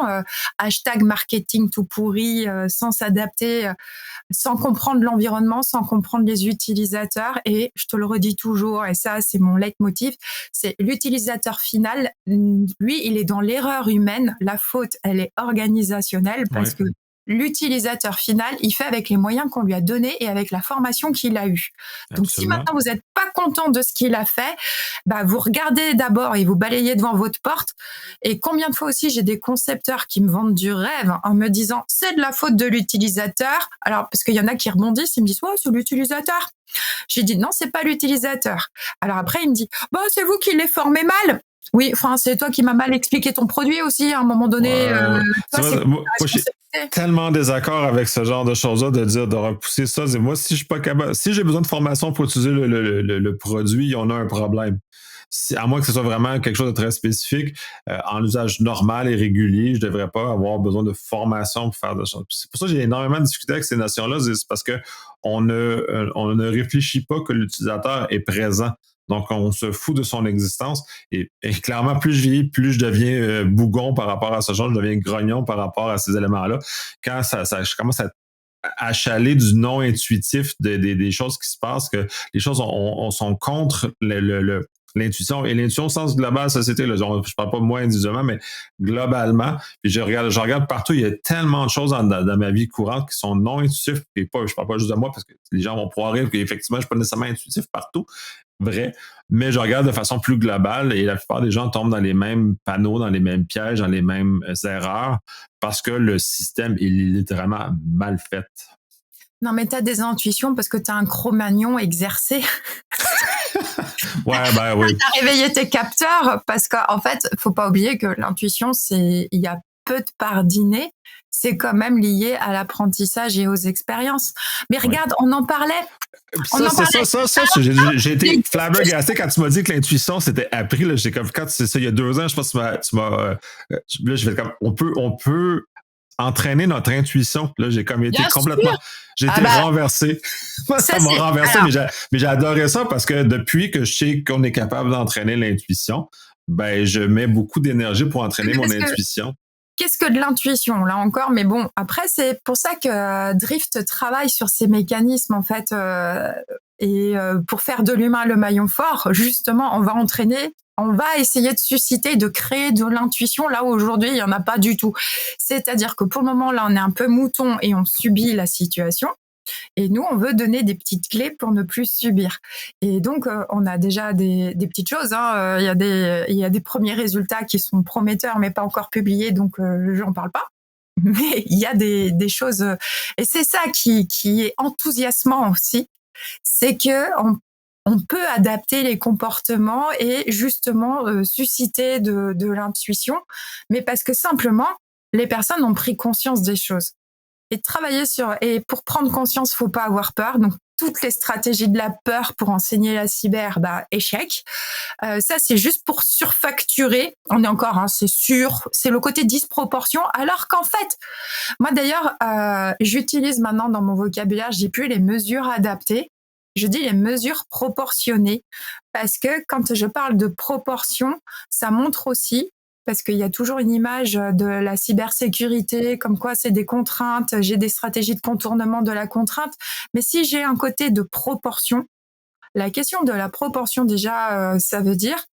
hashtag marketing tout pourri, sans s'adapter, sans comprendre l'environnement, sans comprendre les utilisateurs. Et je te le redis toujours, et ça, c'est mon leitmotiv, c'est l'utilisateur final. Lui, il est dans l'erreur humaine. La faute, elle est organisationnelle oui, parce que l'utilisateur final, il fait avec les moyens qu'on lui a donnés et avec la formation qu'il a eue. Donc, si absolument. maintenant vous n'êtes pas content de ce qu'il a fait, bah, vous regardez d'abord et vous balayez devant votre porte. Et combien de fois aussi j'ai des concepteurs qui me vendent du rêve en me disant c'est de la faute de l'utilisateur. Alors, parce qu'il y en a qui rebondissent, ils me disent ouais, c'est l'utilisateur. J'ai dit non, c'est pas l'utilisateur. Alors après, il me dit bon, c'est vous qui les formez mal. Oui, enfin, c'est toi qui m'as mal expliqué ton produit aussi à un moment donné. Ouais. Toi, c'est Moi, ta je suis responsabilité. tellement désaccord avec ce genre de choses-là, de dire, de repousser ça. Moi, si je suis pas capable, si j'ai besoin de formation pour utiliser le produit, on a un problème. À moins que ce soit vraiment quelque chose de très spécifique, en usage normal et régulier, je ne devrais pas avoir besoin de formation pour faire de choses. C'est pour ça que j'ai énormément discuté avec ces nations-là, c'est parce que on ne réfléchit pas que l'utilisateur est présent. Donc, on se fout de son existence. Et clairement, plus je vieillis, plus je deviens bougon par rapport à ce genre, je deviens grognon par rapport à ces éléments-là. Quand je commence à achaler du non intuitif des choses qui se passent, que les choses sont contre l'intuition. Et l'intuition au sens global, société, là, je ne parle pas de moi individuellement, mais globalement, puis je regarde partout, il y a tellement de choses dans ma vie courante qui sont non intuitives, et pas, je ne parle pas juste de moi, parce que les gens vont pouvoir rire qu'effectivement, je ne suis pas nécessairement intuitif partout, vrai, mais je regarde de façon plus globale et la plupart des gens tombent dans les mêmes panneaux, dans les mêmes pièges, dans les mêmes erreurs parce que le système est littéralement mal fait. Non, mais tu as des intuitions parce que tu as un Cro-Magnon exercé. Ouais, ben oui. Tu as réveillé tes capteurs parce qu'en fait, faut pas oublier que l'intuition, il y a peu de parts d'inné. C'est quand même lié à l'apprentissage et aux expériences. Mais Ouais. regarde, on en parlait. On Ça, en c'est parlait. j'ai été flabbergasté quand tu m'as dit que l'intuition c'était appris. Là, j'ai comme quand c'est ça, il y a 2 ans, je pense que là, je vais comme on peut entraîner notre intuition. Là, j'ai comme été Bien complètement, sûr. j'ai Ah été bah, renversé. ça Ça m'a c'est. renversé, Alors, mais j'ai adoré ça parce que depuis que je sais qu'on est capable d'entraîner l'intuition, ben, je mets beaucoup d'énergie pour entraîner mon parce que intuition. qu'est-ce que de l'intuition là encore? Mais bon, après c'est pour ça que Drift travaille sur ces mécanismes en fait, et pour faire de l'humain le maillon fort, justement, on va entraîner. On va essayer de susciter, de créer de l'intuition là où aujourd'hui il n'y en a pas du tout. C'est-à-dire que pour le moment là on est un peu mouton et on subit la situation. Et nous, on veut donner des petites clés pour ne plus subir. Et donc, on a déjà des petites choses. Hein. Il y a des premiers résultats qui sont prometteurs, mais pas encore publiés, donc j'en parle pas. Mais il y a des choses. Et c'est ça qui est enthousiasmant aussi. C'est que on peut adapter les comportements et justement susciter de l'intuition, mais parce que simplement, les personnes ont pris conscience des choses et travailler sur. Et pour prendre conscience, faut pas avoir peur. Donc toutes les stratégies de la peur pour enseigner la cyber, bah échec. Ça c'est juste pour surfacturer. On est encore, hein, c'est sûr, c'est le côté disproportion. Alors qu'en fait, moi d'ailleurs, j'utilise maintenant dans mon vocabulaire, je dis plus les mesures adaptées. Je dis les mesures proportionnées parce que quand je parle de proportion, ça montre aussi parce qu'il y a toujours une image de la cybersécurité, comme quoi c'est des contraintes, j'ai des stratégies de contournement de la contrainte. Mais si j'ai un côté de proportion, la question de la proportion déjà, ça veut dire,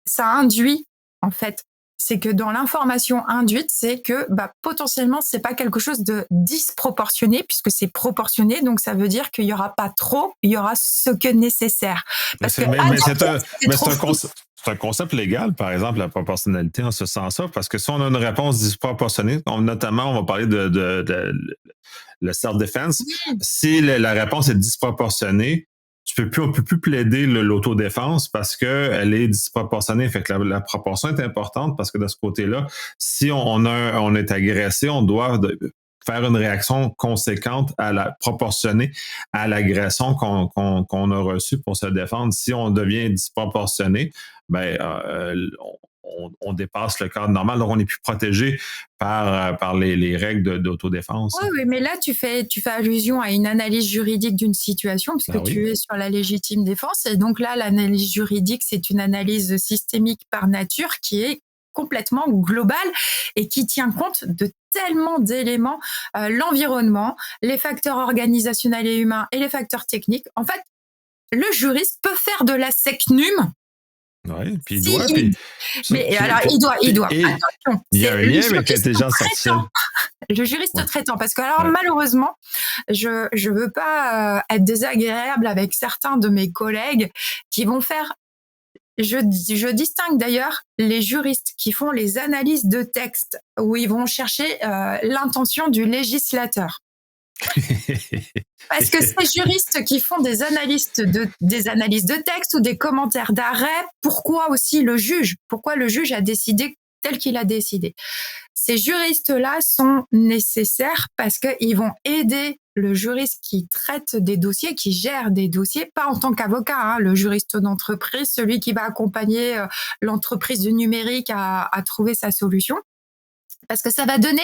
ça induit en fait. C'est que dans l'information induite, c'est que bah, potentiellement, c'est pas quelque chose de disproportionné puisque c'est proportionné. Donc ça veut dire qu'il y aura pas trop, il y aura ce que nécessaire. Parce que C'est un concept légal, par exemple, la proportionnalité en ce sens-là, parce que si on a une réponse disproportionnée, notamment, on va parler de le self-defense, si la réponse est disproportionnée, on peut plus plaider l'autodéfense parce qu'elle est disproportionnée. Fait que la proportion est importante parce que de ce côté-là, si on est agressé, on doit faire une réaction conséquente proportionnée à l'agression qu'on a reçue pour se défendre. Si on devient disproportionné, ben on dépasse le cadre normal, donc on est plus protégé par les règles d'autodéfense. Oui, oui, mais là, tu fais allusion à une analyse juridique d'une situation, puisque tu es sur la légitime défense. Et donc là, l'analyse juridique, c'est une analyse systémique par nature qui est complètement globale et qui tient compte de tellement d'éléments, l'environnement, les facteurs organisationnels et humains et les facteurs techniques. En fait, le juriste peut faire de la SECNUM. Oui, puis il doit. Mais alors, il doit. Attention. Il y a un lien avec l'intelligence artificielle. Le juriste traitant, parce que alors malheureusement, je veux pas être désagréable avec certains de mes collègues qui vont faire. Je distingue d'ailleurs les juristes qui font les analyses de texte où ils vont chercher l'intention du législateur. Parce que ces juristes qui font des analyses de texte ou des commentaires d'arrêt, pourquoi le juge a décidé tel qu'il a décidé. Ces juristes-là sont nécessaires parce qu'ils vont aider le juriste qui traite des dossiers, qui gère des dossiers, pas en tant qu'avocat, le juriste d'entreprise, celui qui va accompagner l'entreprise du numérique à trouver sa solution. Parce que ça va donner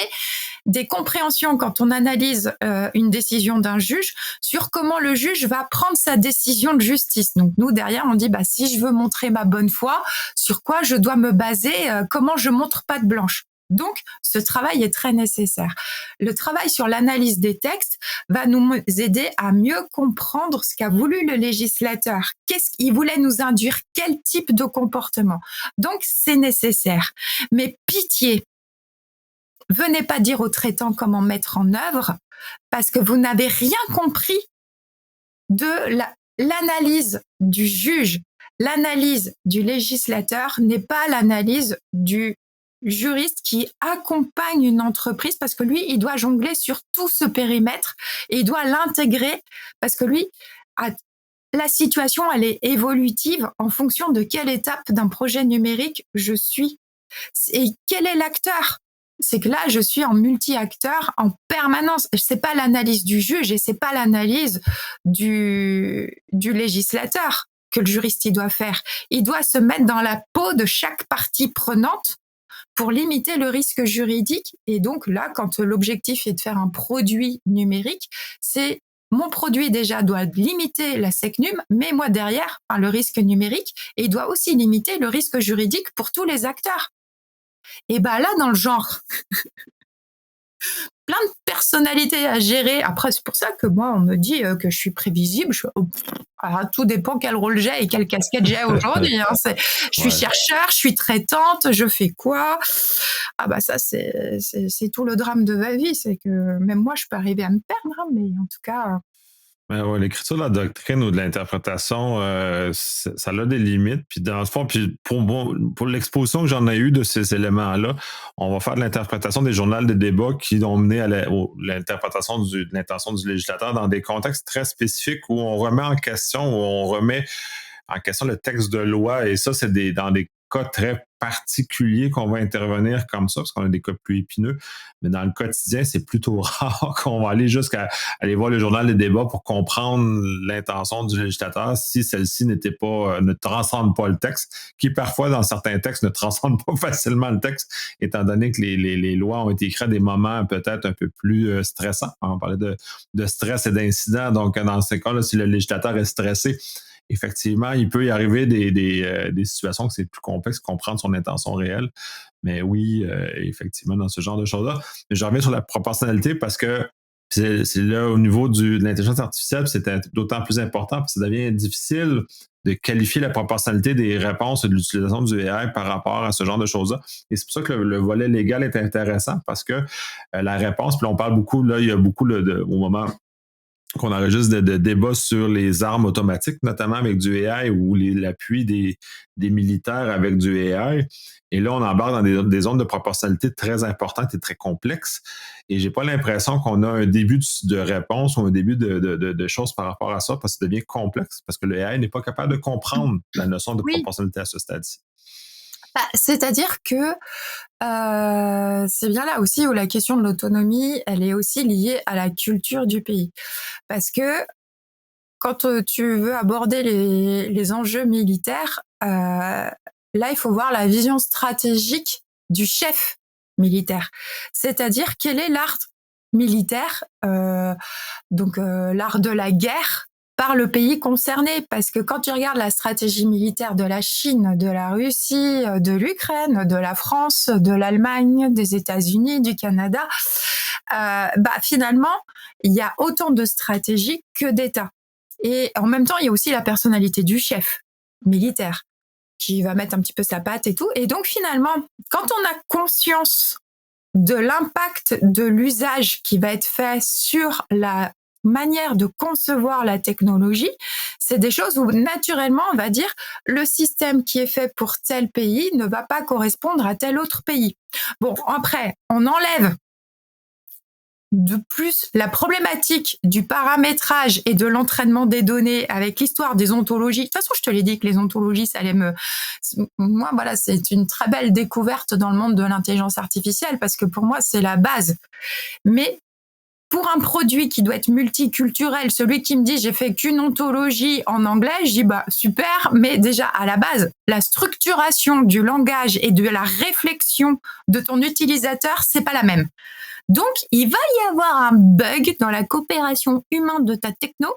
des compréhensions quand on analyse une décision d'un juge sur comment le juge va prendre sa décision de justice. Donc nous, derrière, on dit si je veux montrer ma bonne foi, sur quoi je dois me baser, comment je montre patte blanche. Donc, ce travail est très nécessaire. Le travail sur l'analyse des textes va nous aider à mieux comprendre ce qu'a voulu le législateur. Qu'est-ce qu'il voulait nous induire? Quel type de comportement? Donc, c'est nécessaire. Mais pitié, venez pas dire aux traitants comment mettre en œuvre parce que vous n'avez rien compris de l'analyse du juge. L'analyse du législateur n'est pas l'analyse du juriste qui accompagne une entreprise parce que lui, il doit jongler sur tout ce périmètre et il doit l'intégrer parce que lui, la situation, elle est évolutive en fonction de quelle étape d'un projet numérique je suis. Et quel est l'acteur? C'est que là, je suis en multi-acteur en permanence. C'est pas l'analyse du juge et c'est pas l'analyse du législateur que le juriste il doit faire. Il doit se mettre dans la peau de chaque partie prenante pour limiter le risque juridique. Et donc là, quand l'objectif est de faire un produit numérique, c'est mon produit déjà doit limiter la SECNUM, mais moi derrière, le risque numérique, et il doit aussi limiter le risque juridique pour tous les acteurs. Et là, dans le genre, plein de personnalités à gérer. Après, c'est pour ça que moi, on me dit que je suis prévisible. Alors, tout dépend quel rôle j'ai et quelle casquette j'ai aujourd'hui. Je suis chercheur, je suis traitante, je fais quoi? Ça, c'est tout le drame de ma vie. C'est que même moi, je peux arriver à me perdre, mais en tout cas... l'écriture de la doctrine ou de l'interprétation, ça a des limites. Puis dans le fond, pour l'exposition que j'en ai eue de ces éléments-là, on va faire de l'interprétation des journaux de débat qui ont mené à l'interprétation de l'intention du législateur dans des contextes très spécifiques où on remet en question le texte de loi. Et ça, c'est dans des cas très particuliers qu'on va intervenir comme ça, parce qu'on a des cas plus épineux. Mais dans le quotidien, c'est plutôt rare qu'on va aller jusqu'à aller voir le journal des débats pour comprendre l'intention du législateur si celle-ci ne transcende pas le texte, qui parfois, dans certains textes, ne transcende pas facilement le texte, étant donné que les lois ont été écrites à des moments peut-être un peu plus stressants. On parlait de stress et d'incidents. Donc, dans ces cas-là, si le législateur est stressé, effectivement, il peut y arriver des situations que c'est plus complexe de comprendre son intention réelle. Mais oui, effectivement, dans ce genre de choses-là. Mais je reviens sur la proportionnalité parce que c'est là, au niveau de l'intelligence artificielle, c'est d'autant plus important parce que ça devient difficile de qualifier la proportionnalité des réponses et de l'utilisation du AI par rapport à ce genre de choses-là. Et c'est pour ça que le volet légal est intéressant parce que la réponse, puis on parle beaucoup, là, il y a beaucoup au moment qu'on enregistre de débats sur les armes automatiques, notamment avec du AI ou l'appui des militaires avec du AI. Et là, on embarque dans des zones de proportionnalité très importantes et très complexes. Et j'ai pas l'impression qu'on a un début de réponse ou un début de choses par rapport à ça, parce que ça devient complexe, parce que le AI n'est pas capable de comprendre la notion de Oui, proportionnalité à ce stade-ci. bah, c'est-à-dire que c'est bien là aussi où la question de l'autonomie, elle est aussi liée à la culture du pays. Parce que quand tu veux aborder les enjeux militaires, là, il faut voir la vision stratégique du chef militaire. C'est-à-dire quel est l'art militaire, l'art de la guerre par le pays concerné. Parce que quand tu regardes la stratégie militaire de la Chine, de la Russie, de l'Ukraine, de la France, de l'Allemagne, des États-Unis, du Canada, finalement, il y a autant de stratégies que d'États. Et en même temps, il y a aussi la personnalité du chef militaire qui va mettre un petit peu sa patte et tout. Et donc finalement, quand on a conscience de l'impact de l'usage qui va être fait sur la manière de concevoir la technologie, c'est des choses où naturellement on va dire le système qui est fait pour tel pays ne va pas correspondre à tel autre pays. Bon, après, on enlève de plus la problématique du paramétrage et de l'entraînement des données avec l'histoire des ontologies. De toute façon, je te l'ai dit que les ontologies, ça allait moi, voilà, c'est une très belle découverte dans le monde de l'intelligence artificielle parce que pour moi, c'est la base. Mais pour un produit qui doit être multiculturel, celui qui me dit j'ai fait qu'une ontologie en anglais, je dis bah super, mais déjà à la base, la structuration du langage et de la réflexion de ton utilisateur, c'est pas la même. Donc, il va y avoir un bug dans la coopération humaine de ta techno,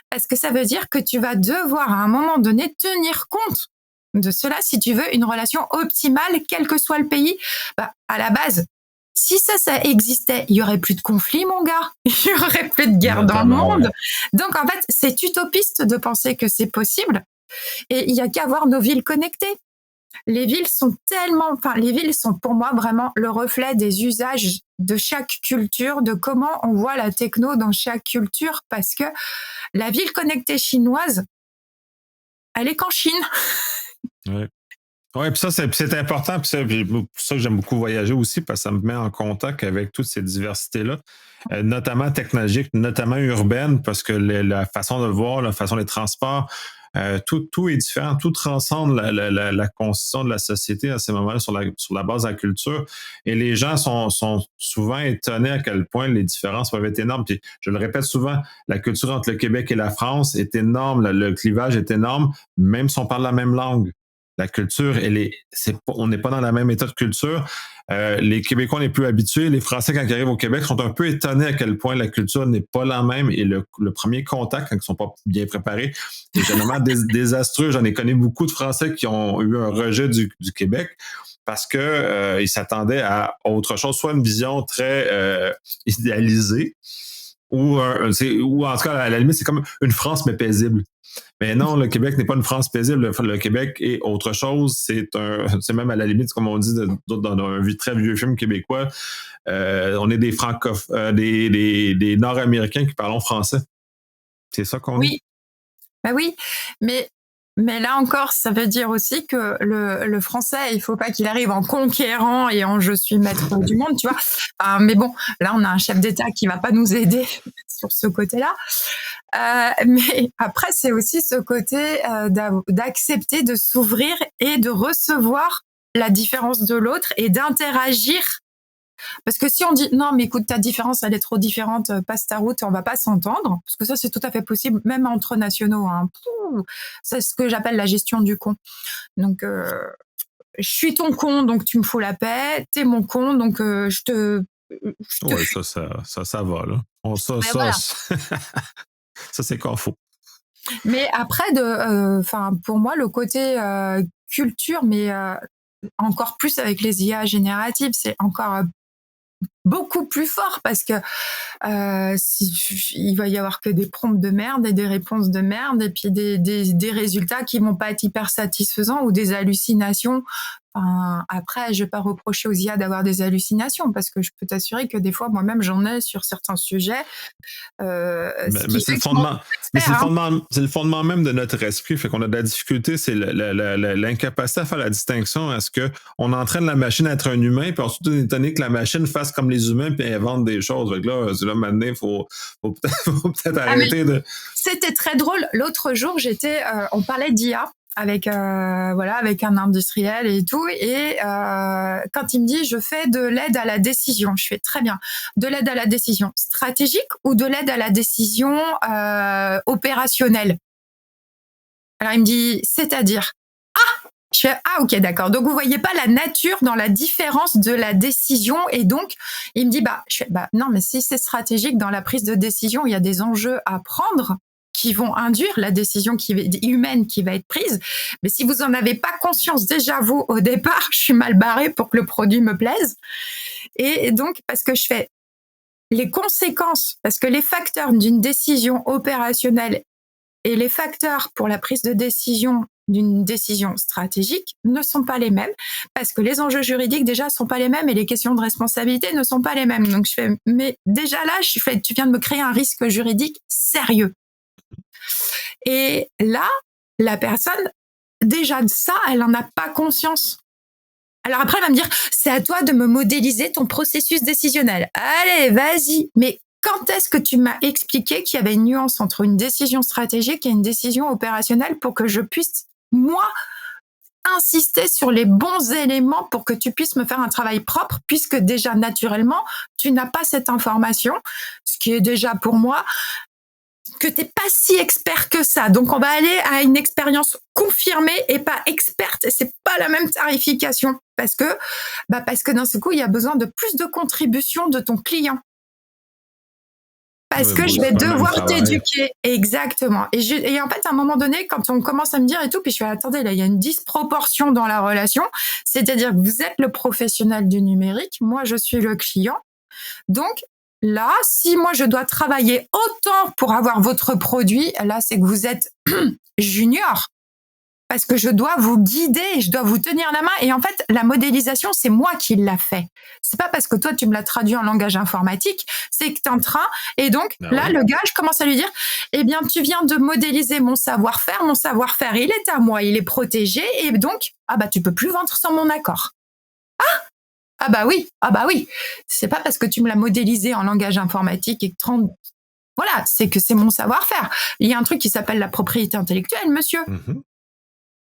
parce que ça veut dire que tu vas devoir à un moment donné tenir compte de cela si tu veux une relation optimale, quel que soit le pays. À la base, si ça existait, il y aurait plus de conflits, mon gars. Il y aurait plus de guerre dans le Notamment, ouais. monde. Donc, en fait, c'est utopiste de penser que c'est possible. Et il y a qu'à voir nos villes connectées. Les villes sont pour moi vraiment le reflet des usages de chaque culture, de comment on voit la techno dans chaque culture, parce que la ville connectée chinoise, elle est qu'en Chine. Ouais. Oui, puis ça, c'est important. Puis pour ça que j'aime beaucoup voyager aussi, parce que ça me met en contact avec toutes ces diversités-là, notamment technologiques, notamment urbaines, parce que la façon de le voir, la façon des transports, tout est différent, tout transcende la constitution de la société à ces moments-là sur la base de la culture. Et les gens sont souvent étonnés à quel point les différences peuvent être énormes. Puis je le répète souvent, la culture entre le Québec et la France est énorme, le clivage est énorme, même si on parle la même langue. La culture, on n'est pas dans le même état de culture. Les Québécois n'est plus habitués. Les Français, quand ils arrivent au Québec, sont un peu étonnés à quel point la culture n'est pas la même. Et le premier contact, quand ils sont pas bien préparés, est généralement désastreux. J'en ai connu beaucoup de Français qui ont eu un rejet du Québec parce que ils s'attendaient à autre chose, soit une vision très idéalisée, ou en tout cas, à la limite, c'est comme une France mais paisible. Mais non, le Québec n'est pas une France paisible. Le Québec est autre chose. C'est même à la limite, comme on dit dans un très vieux film québécois, on est des francophones, des Nord-Américains qui parlent français. C'est ça qu'on est. Oui, oui, mais là encore, ça veut dire aussi que le français, il faut pas qu'il arrive en conquérant et en je suis maître du monde, tu vois. Mais bon, là, on a un chef d'État qui va pas nous aider sur ce côté-là. Mais après, c'est aussi ce côté d'accepter de s'ouvrir et de recevoir la différence de l'autre et d'interagir. Parce que si on dit non, mais écoute, ta différence, elle est trop différente, passe ta route, on va pas s'entendre. Parce que ça, c'est tout à fait possible, même entre nationaux. Hein. C'est ce que j'appelle la gestion du con. Donc, je suis ton con, donc tu me fous la paix. T'es mon con, donc je te. Oui, ça va, là. Voilà. Ça, c'est qu'on faut. Mais après, pour moi, le côté culture, mais encore plus avec les IA génératives, c'est encore beaucoup plus fort parce que il va y avoir que des prompts de merde et des réponses de merde et puis des résultats qui vont pas être hyper satisfaisants ou des hallucinations. Après, je vais pas reprocher aux IA d'avoir des hallucinations parce que je peux t'assurer que des fois, moi-même, j'en ai sur certains sujets. Ce Mais qui c'est le fait que mon fondement, expert, hein. c'est le fondement même de notre esprit. Fait qu'on a de la difficulté, c'est l'incapacité à faire la distinction. Est-ce que on entraîne la machine à être un humain, puis ensuite on est étonné que la machine fasse comme les humains puis invente des choses. Fait que là, maintenant, faut peut-être Ah, mais arrêter de. c'était très drôle. L'autre jour, on parlait d'IA avec avec un industriel et tout, et quand il me dit je fais de l'aide à la décision, je fais très bien. De l'aide à la décision stratégique ou de l'aide à la décision opérationnelle? Alors il me dit c'est-à-dire. Je fais ah ok d'accord. Donc vous voyez pas la nature dans la différence de la décision, et donc il me dit je fais non, mais si c'est stratégique dans la prise de décision, il y a des enjeux à prendre qui vont induire la décision humaine qui va être prise. Mais si vous en avez pas conscience déjà vous au départ, je suis mal barrée pour que le produit me plaise. Et donc parce que je fais les conséquences, parce que les facteurs d'une décision opérationnelle et les facteurs pour la prise de décision d'une décision stratégique ne sont pas les mêmes, parce que les enjeux juridiques déjà sont pas les mêmes et les questions de responsabilité ne sont pas les mêmes. Donc je fais, mais déjà là, tu viens de me créer un risque juridique sérieux. Et là, la personne, déjà de ça, elle en a pas conscience. Alors après, elle va me dire, c'est à toi de me modéliser ton processus décisionnel. Allez, vas-y. Mais quand est-ce que tu m'as expliqué qu'il y avait une nuance entre une décision stratégique et une décision opérationnelle pour que je puisse, moi, insister sur les bons éléments pour que tu puisses me faire un travail propre, puisque déjà, naturellement, tu n'as pas cette information, ce qui est déjà pour moi que t'es pas si expert que ça. Donc, on va aller à une expérience confirmée et pas experte. Et c'est pas la même tarification parce que d'un seul coup, il y a besoin de plus de contribution de ton client. Parce que je vais devoir t'éduquer. Exactement. Et en fait, à un moment donné, quand on commence à me dire et tout, puis je fais, attendez, là, il y a une disproportion dans la relation. C'est-à-dire que vous êtes le professionnel du numérique. Moi, je suis le client. Donc, là, si moi je dois travailler autant pour avoir votre produit, là, c'est que vous êtes junior. Parce que je dois vous guider, je dois vous tenir la main. Et en fait, la modélisation, c'est moi qui l'a fait. C'est pas parce que toi, tu me l'as traduit en langage informatique, c'est que tu es en train. Et donc, là, le gars, je commence à lui dire, eh bien, tu viens de modéliser mon savoir-faire. Mon savoir-faire, il est à moi, il est protégé. Et donc, tu peux plus vendre sans mon accord. Ah bah oui. C'est pas parce que tu me l'as modélisé en langage informatique et que voilà, c'est que c'est mon savoir-faire. Il y a un truc qui s'appelle la propriété intellectuelle, monsieur. Mm-hmm.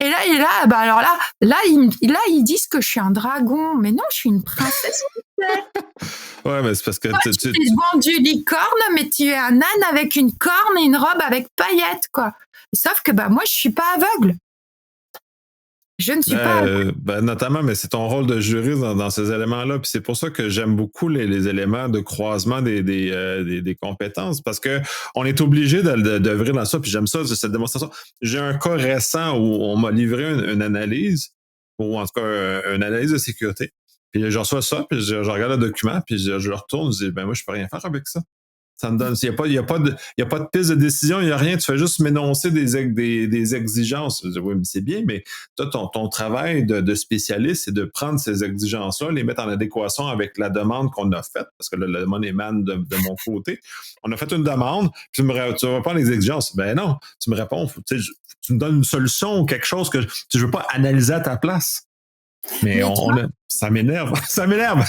Et là, il est là, alors là, ils disent que je suis un dragon. Mais non, je suis une princesse. Ouais, mais c'est parce que tu t'es vendu licorne, mais tu es un âne avec une corne et une robe avec paillettes, quoi. Sauf que moi, je suis pas aveugle. Je ne suis pas. Notamment, mais c'est ton rôle de juriste dans ces éléments-là. Puis c'est pour ça que j'aime beaucoup les éléments de croisement des compétences, parce que on est obligé d'œuvrer dans ça. Puis j'aime ça, cette démonstration. J'ai un cas récent où on m'a livré une analyse, ou en tout cas une analyse de sécurité. Puis je reçois ça, puis je regarde le document, puis je le retourne, je dis, moi, je peux rien faire avec ça. Ça me donne. Il n'y a pas de piste de décision, il n'y a rien. Tu fais juste m'énoncer des exigences. Oui, mais c'est bien, mais toi, ton travail de spécialiste, c'est de prendre ces exigences-là, les mettre en adéquation avec la demande qu'on a faite, parce que la demande émane de mon côté. On a fait une demande, puis tu vas prendre les exigences. Ben non, tu me réponds, tu me donnes une solution ou quelque chose que je ne veux pas analyser à ta place. Mais ça m'énerve. Ça m'énerve.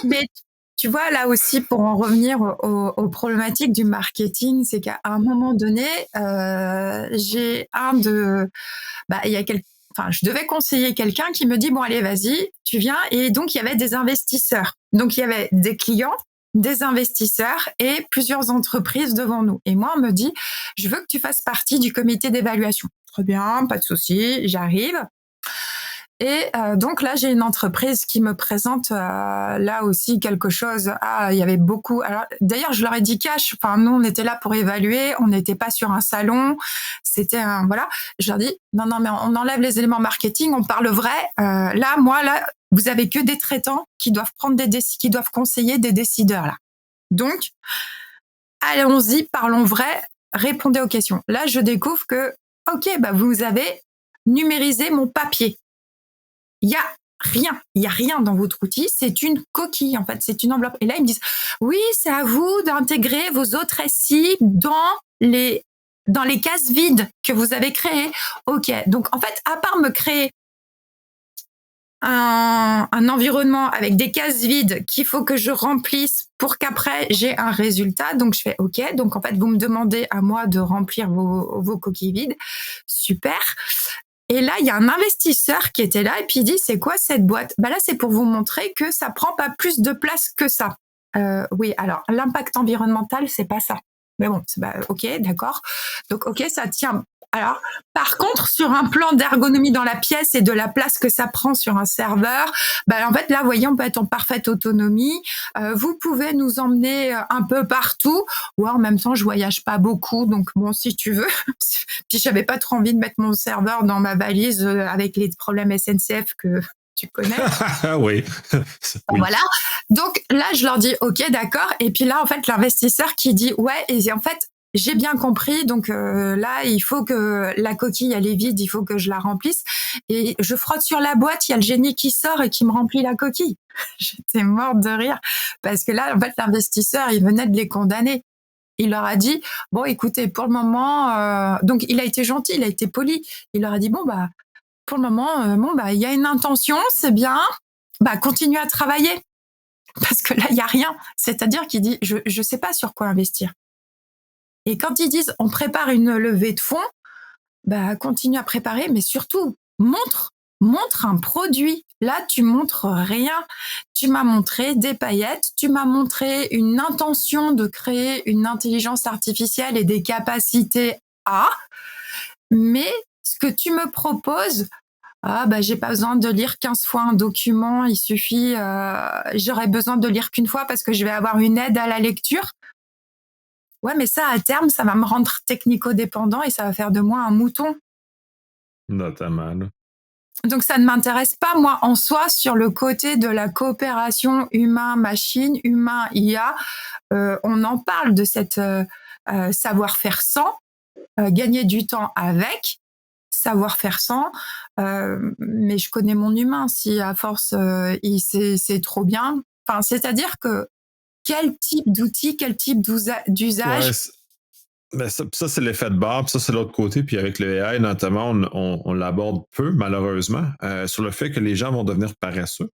Mais tu vois, là aussi, pour en revenir aux problématiques du marketing, c'est qu'à un moment donné, j'ai je devais conseiller quelqu'un qui me dit, bon, allez, vas-y, tu viens. Et donc, il y avait des investisseurs. Donc, il y avait des clients, des investisseurs et plusieurs entreprises devant nous. Et moi, on me dit, je veux que tu fasses partie du comité d'évaluation. Très bien, pas de souci, j'arrive. Et donc là, j'ai une entreprise qui me présente là aussi quelque chose. Il y avait beaucoup. Alors d'ailleurs, je leur ai dit cash. Enfin, nous, on était là pour évaluer. On n'était pas sur un salon. C'était voilà. Je leur dis non, mais on enlève les éléments marketing. On parle vrai. Là, vous avez que des traitants qui doivent prendre qui doivent conseiller des décideurs là. Donc, allons-y, parlons vrai. Répondez aux questions. Là, je découvre que vous avez numérisé mon papier. il y a rien. Il y a rien dans votre outil. C'est une coquille, en fait. C'est une enveloppe. Et là, ils me disent, oui, c'est à vous d'intégrer vos autres SI dans les cases vides que vous avez créées. OK. Donc, en fait, à part me créer un environnement avec des cases vides qu'il faut que je remplisse pour qu'après j'ai un résultat. Donc je fais OK. Donc en fait, vous me demandez à moi de remplir vos coquilles vides. Super. Et là, il y a un investisseur qui était là et puis il dit, c'est quoi cette boîte? Bah là, c'est pour vous montrer que ça prend pas plus de place que ça. Oui, alors l'impact environnemental, c'est pas ça. Mais bon, OK, d'accord. Donc OK, ça tient. Alors, par contre, sur un plan d'ergonomie dans la pièce et de la place que ça prend sur un serveur, bah en fait là, vous voyez, on peut être en parfaite autonomie. Vous pouvez nous emmener un peu partout. Ou en même temps, je voyage pas beaucoup, donc bon, si tu veux. Puis j'avais pas trop envie de mettre mon serveur dans ma valise avec les problèmes SNCF que tu connais. Oui. Oui. Voilà. Donc là, je leur dis OK, d'accord. Et puis là, en fait, l'investisseur qui dit ouais, et en fait, j'ai bien compris. Donc là, il faut que la coquille, elle est vide, il faut que je la remplisse. Et je frotte sur la boîte, il y a le génie qui sort et qui me remplit la coquille. J'étais morte de rire parce que là, en fait, l'investisseur, il venait de les condamner. Il leur a dit, bon, écoutez, pour le moment, donc il a été gentil, il a été poli. Il leur a dit, bon, bah, pour le moment, il y a une intention, c'est bien, bah, continuez à travailler. Parce que là, il n'y a rien. C'est-à-dire qu'il dit, je ne sais pas sur quoi investir. Et quand ils disent, on prépare une levée de fonds, bah, continue à préparer, mais surtout, montre un produit. Là, tu montres rien. Tu m'as montré des paillettes, tu m'as montré une intention de créer une intelligence artificielle et des capacités à, mais ce que tu me proposes, j'ai pas besoin de lire 15 fois un document, il suffit, j'aurais besoin de lire qu'une fois parce que je vais avoir une aide à la lecture. Ouais, mais ça, à terme, ça va me rendre technico-dépendant et ça va faire de moi un mouton. Notamment. Là. Donc ça ne m'intéresse pas, moi, en soi, sur le côté de la coopération humain-machine, humain-IA. On en parle de cette savoir-faire sans, gagner du temps avec, savoir-faire sans, mais je connais mon humain. Si à force, c'est trop bien. Enfin, c'est-à-dire que quel type d'outil, quel type d'usage. Ouais, ben ça c'est l'effet de barre, puis ça, c'est l'autre côté. Puis avec le AI, notamment, on l'aborde peu, malheureusement, sur le fait que les gens vont devenir paresseux.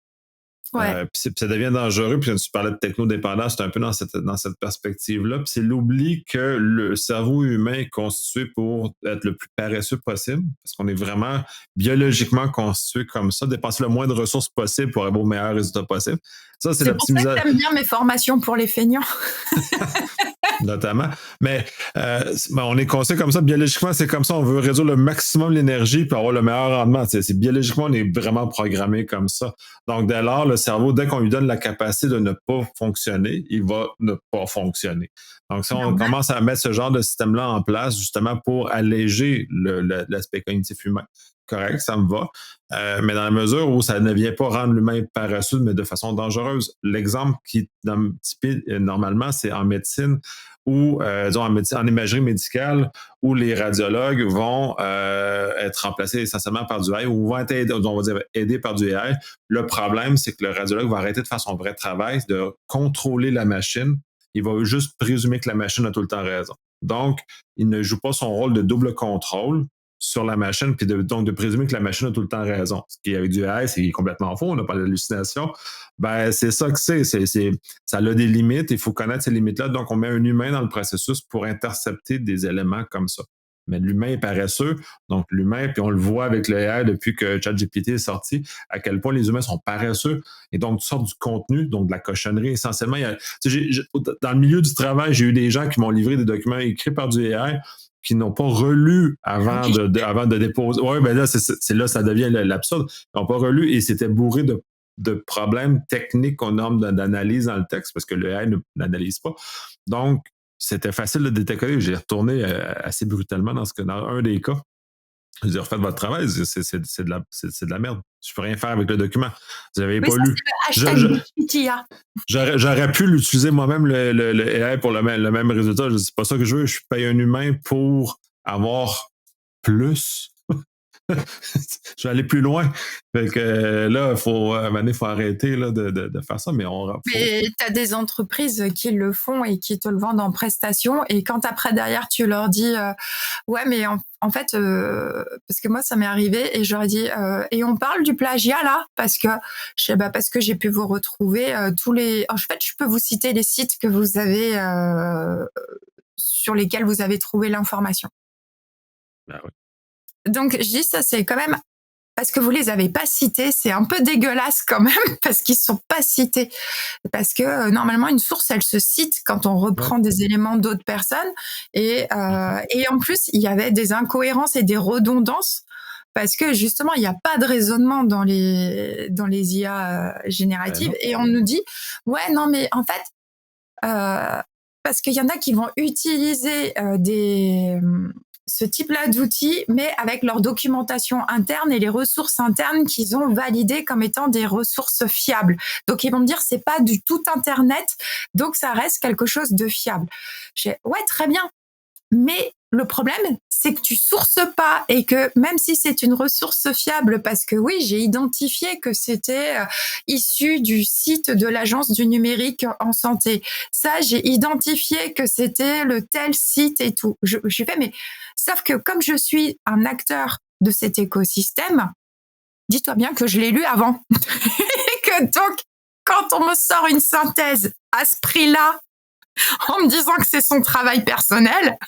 Ouais. Puis ça devient dangereux. Puis tu parlais de technodépendance, c'est un peu dans cette perspective-là. Puis c'est l'oubli que le cerveau humain est constitué pour être le plus paresseux possible, parce qu'on est vraiment biologiquement constitué comme ça, dépenser le moins de ressources possible pour avoir le meilleur résultat possible. Ça, c'est C'est pour ça que l'optimisation. t'aimes bien mes formations pour les feignants. Notamment. Mais on est conscient comme ça. Biologiquement, c'est comme ça. On veut réduire le maximum l'énergie pour avoir le meilleur rendement. Biologiquement, on est vraiment programmé comme ça. Donc, dès lors, le cerveau, dès qu'on lui donne la capacité de ne pas fonctionner, il va ne pas fonctionner. Donc, si on commence à mettre ce genre de système-là en place, justement, pour alléger l'aspect cognitif humain, correct, ça me va. Mais dans la mesure où ça ne vient pas rendre l'humain paresseux, mais de façon dangereuse. L'exemple qui est typé normalement, c'est en médecine ou en imagerie médicale, où les radiologues vont être remplacés essentiellement par du AI ou vont être aidés par du AI. Le problème, c'est que le radiologue va arrêter de faire son vrai travail, de contrôler la machine. Il va juste présumer que la machine a tout le temps raison. Donc, il ne joue pas son rôle de double contrôle sur la machine, puis donc de présumer que la machine a tout le temps raison. Ce qui est avec du AI, c'est complètement faux, on n'a pas d'hallucination. Ben, c'est ça que ça a des limites, il faut connaître ces limites-là, donc on met un humain dans le processus pour intercepter des éléments comme ça. Mais l'humain est paresseux, donc l'humain, puis on le voit avec le AI depuis que ChatGPT est sorti, à quel point les humains sont paresseux, et donc tu sors du contenu, donc de la cochonnerie essentiellement. Dans le milieu du travail, j'ai eu des gens qui m'ont livré des documents écrits par du AI, qui n'ont pas relu avant de déposer. Oui, ben là, c'est là ça devient l'absurde. Ils n'ont pas relu et c'était bourré de problèmes techniques qu'on nomme d'analyse dans le texte parce que le AI n'analyse pas. Donc, c'était facile de détecter. J'ai retourné assez brutalement dans un des cas. Je dis, refaites votre travail, c'est de la merde. Je ne peux rien faire avec le document. Vous n'avez pas lu. J'aurais pu l'utiliser moi-même, le AI, pour le même résultat. C'est pas ça que je veux. Je paye un humain pour avoir plus. Je vais aller plus loin. Fait que là, à un moment donné, faut arrêter là, de faire ça, mais Mais tu as des entreprises qui le font et qui te le vendent en prestation. Et quand après, derrière, tu leur dis ouais, mais en fait, parce que moi, ça m'est arrivé et j'aurais dit et on parle du plagiat là parce que je sais, parce que j'ai pu vous retrouver tous les. En fait, je peux vous citer les sites que vous avez sur lesquels vous avez trouvé l'information. Ah ouais. Donc, je dis ça, c'est quand même parce que vous les avez pas cités, c'est un peu dégueulasse quand même parce qu'ils sont pas cités. Parce que normalement une source elle se cite quand on Ouais. reprend des éléments d'autres personnes et en plus il y avait des incohérences et des redondances parce que justement il n'y a pas de raisonnement dans les IA Ben génératives non. et on nous dit ouais non mais en fait parce qu'il y en a qui vont utiliser ce type-là d'outils, mais avec leur documentation interne et les ressources internes qu'ils ont validées comme étant des ressources fiables. Donc ils vont me dire c'est pas du tout Internet, donc ça reste quelque chose de fiable. Ouais, très bien. Mais le problème, c'est que tu sources pas et que même si c'est une ressource fiable, parce que oui, j'ai identifié que c'était issu du site de l'Agence du numérique en santé. Ça, j'ai identifié que c'était le tel site et tout. Je fais, mais sauf que comme je suis un acteur de cet écosystème, dis-toi bien que je l'ai lu avant. Et que donc, quand on me sort une synthèse à ce prix-là, en me disant que c'est son travail personnel,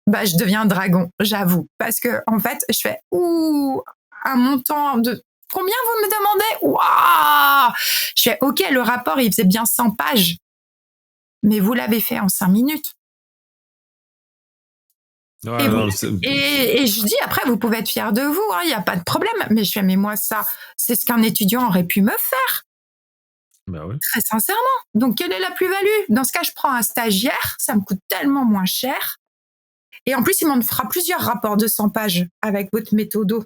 bah, je deviens un dragon, j'avoue. Parce que, en fait, je fais, un montant de combien vous me demandez? Waouh! Je fais, OK, le rapport, il faisait bien 100 pages, mais vous l'avez fait en 5 minutes. Ouais, non, Et je dis, après, vous pouvez être fier de vous, il n'y a pas de problème. Mais je fais, mais moi, ça, c'est ce qu'un étudiant aurait pu me faire. ben oui. Très sincèrement. Donc, quelle est la plus-value? Dans ce cas, je prends un stagiaire, ça me coûte tellement moins cher. Et en plus, il m'en fera plusieurs rapports de 100 pages avec votre méthodo.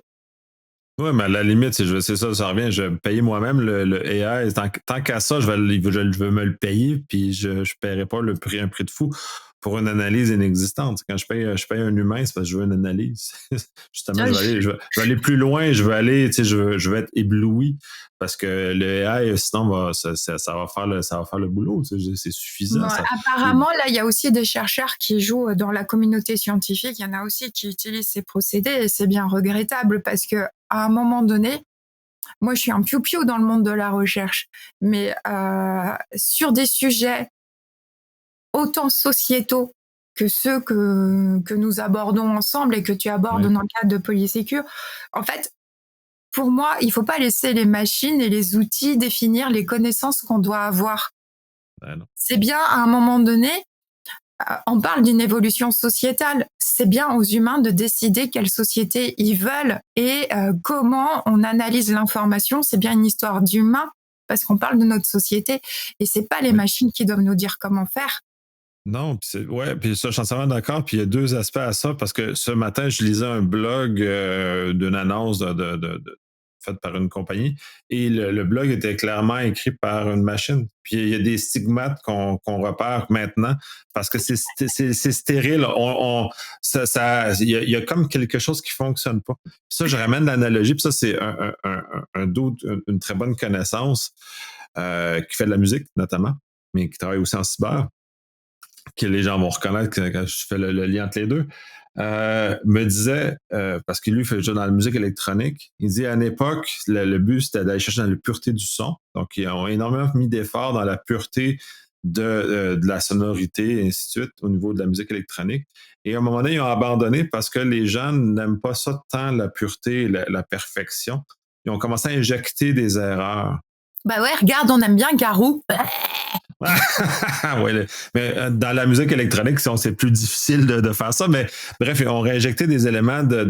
Ouais, mais à la limite, c'est ça, ça revient. Je vais payer moi-même le AI. Tant qu'à ça, je veux me le payer, puis je ne paierai pas un prix de fou pour une analyse inexistante. Quand je paye un humain, c'est parce que je veux une analyse. Justement, je vais aller plus loin, je veux être ébloui parce que le AI, sinon, ça va faire le boulot. C'est suffisant. Ouais, apparemment, là, il y a aussi des chercheurs qui jouent dans la communauté scientifique. Il y en a aussi qui utilisent ces procédés et c'est bien regrettable parce que à un moment donné, moi, je suis un piou-piou dans le monde de la recherche, mais sur des sujets autant sociétaux que ceux que nous abordons ensemble et que tu abordes Ouais. dans le cadre de Polysécure, en fait, pour moi, il ne faut pas laisser les machines et les outils définir les connaissances qu'on doit avoir. Ben non. C'est bien à un moment donné, on parle d'une évolution sociétale. C'est bien aux humains de décider quelle société ils veulent et comment on analyse l'information. C'est bien une histoire d'humain parce qu'on parle de notre société et c'est pas les Oui. machines qui doivent nous dire comment faire. Non, puis ça, je suis entièrement d'accord. Puis il y a deux aspects à ça, parce que ce matin, je lisais un blog d'une annonce faite par une compagnie, et le blog était clairement écrit par une machine. Puis il y a des stigmates qu'on repère maintenant, parce que c'est stérile. Il y a comme quelque chose qui fonctionne pas. Puis ça, je ramène l'analogie, puis ça, c'est un doute, une très bonne connaissance qui fait de la musique, notamment, mais qui travaille aussi en cyber, que les gens vont reconnaître quand je fais le lien entre les deux, me disait, parce que lui fait déjà dans la musique électronique, il dit à une époque, le but c'était d'aller chercher dans la pureté du son. Donc, ils ont énormément mis d'efforts dans la pureté de la sonorité, et ainsi de suite, au niveau de la musique électronique. Et à un moment donné, ils ont abandonné parce que les gens n'aiment pas ça tant, la pureté et la perfection. Ils ont commencé à injecter des erreurs. Bah ouais, regarde, on aime bien Garou. Ouais, mais dans la musique électronique, c'est plus difficile de faire ça. Mais bref, on réinjecté des éléments de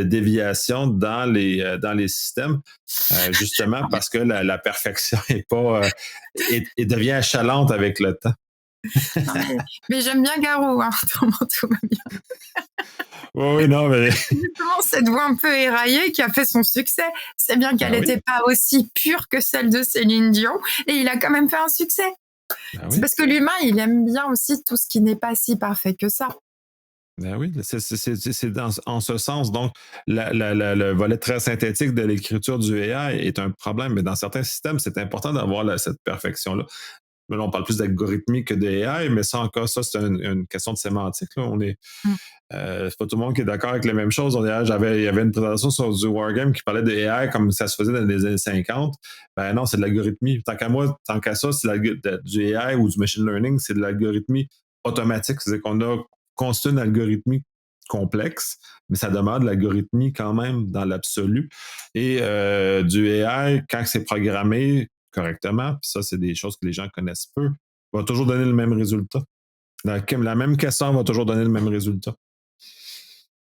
déviation dans les systèmes, justement parce que la perfection est pas et devient achalante avec le temps. Non, mais j'aime bien Garou, hein. Tout va bien. Oui, oui, non, mais Justement, cette voix un peu éraillée qui a fait son succès. C'est bien qu'elle ben oui, n'était pas aussi pure que celle de Céline Dion et il a quand même fait un succès. ben C'est oui. parce que l'humain, il aime bien aussi tout ce qui n'est pas si parfait que ça. Ben oui, c'est en ce sens. Donc, le volet très synthétique de l'écriture du AI est un problème, mais dans certains systèmes, c'est important d'avoir cette perfection-là. Mais là, on parle plus d'algorithmie que de AI, mais ça encore, ça, c'est une question de sémantique. Là. Mm. C'est pas tout le monde qui est d'accord avec les mêmes choses. Il y avait une présentation sur du Wargame qui parlait de AI comme ça se faisait dans les années 50. Ben non, c'est de l'algorithmie. Tant qu'à ça, c'est du AI ou du machine learning, c'est de l'algorithmie automatique. C'est-à-dire qu'on a construit une algorithmie complexe, mais ça demeure de l'algorithmie quand même dans l'absolu. Et du AI, quand c'est programmé correctement, puis ça, c'est des choses que les gens connaissent peu, va toujours donner le même résultat. La même question va toujours donner le même résultat.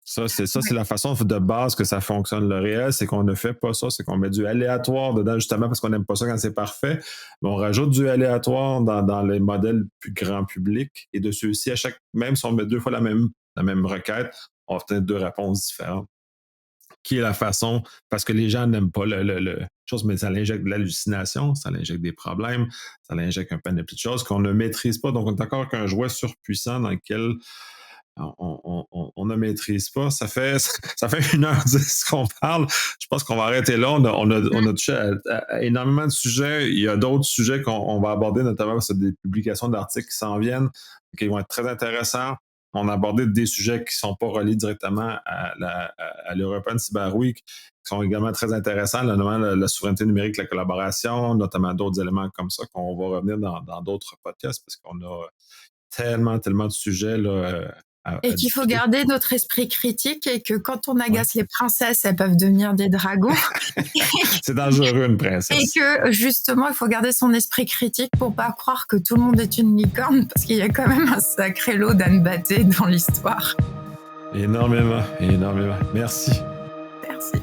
Ça, c'est la façon de base que ça fonctionne. Le réel, c'est qu'on ne fait pas ça, c'est qu'on met du aléatoire dedans, justement parce qu'on n'aime pas ça quand c'est parfait. Mais on rajoute du aléatoire dans les modèles plus grand public. Et de ceux-ci, même si on met 2 fois la même requête, on va obtenir 2 réponses différentes. Qui est la façon, parce que les gens n'aiment pas le chose, mais ça l'injecte de l'hallucination, ça l'injecte des problèmes, ça l'injecte un panel de choses qu'on ne maîtrise pas. Donc, on est encore qu'un jouet surpuissant dans lequel on ne maîtrise pas. Ça fait 1h10 qu'on parle. Je pense qu'on va arrêter là. On a touché à énormément de sujets. Il y a d'autres sujets qu'on va aborder, notamment sur des publications d'articles qui s'en viennent, qui vont être très intéressants. On a abordé des sujets qui ne sont pas reliés directement à l'European Cyber Week, qui sont également très intéressants, notamment la souveraineté numérique, la collaboration, notamment d'autres éléments comme ça qu'on va revenir dans d'autres podcasts parce qu'on a tellement de sujets là, et qu'il faut garder notre esprit critique et que quand on agace les princesses, elles peuvent devenir des dragons. C'est dangereux, une princesse. Et que, justement, il faut garder son esprit critique pour pas croire que tout le monde est une licorne, parce qu'il y a quand même un sacré lot d'Anne Batté dans l'histoire. Énormément. Merci. Merci.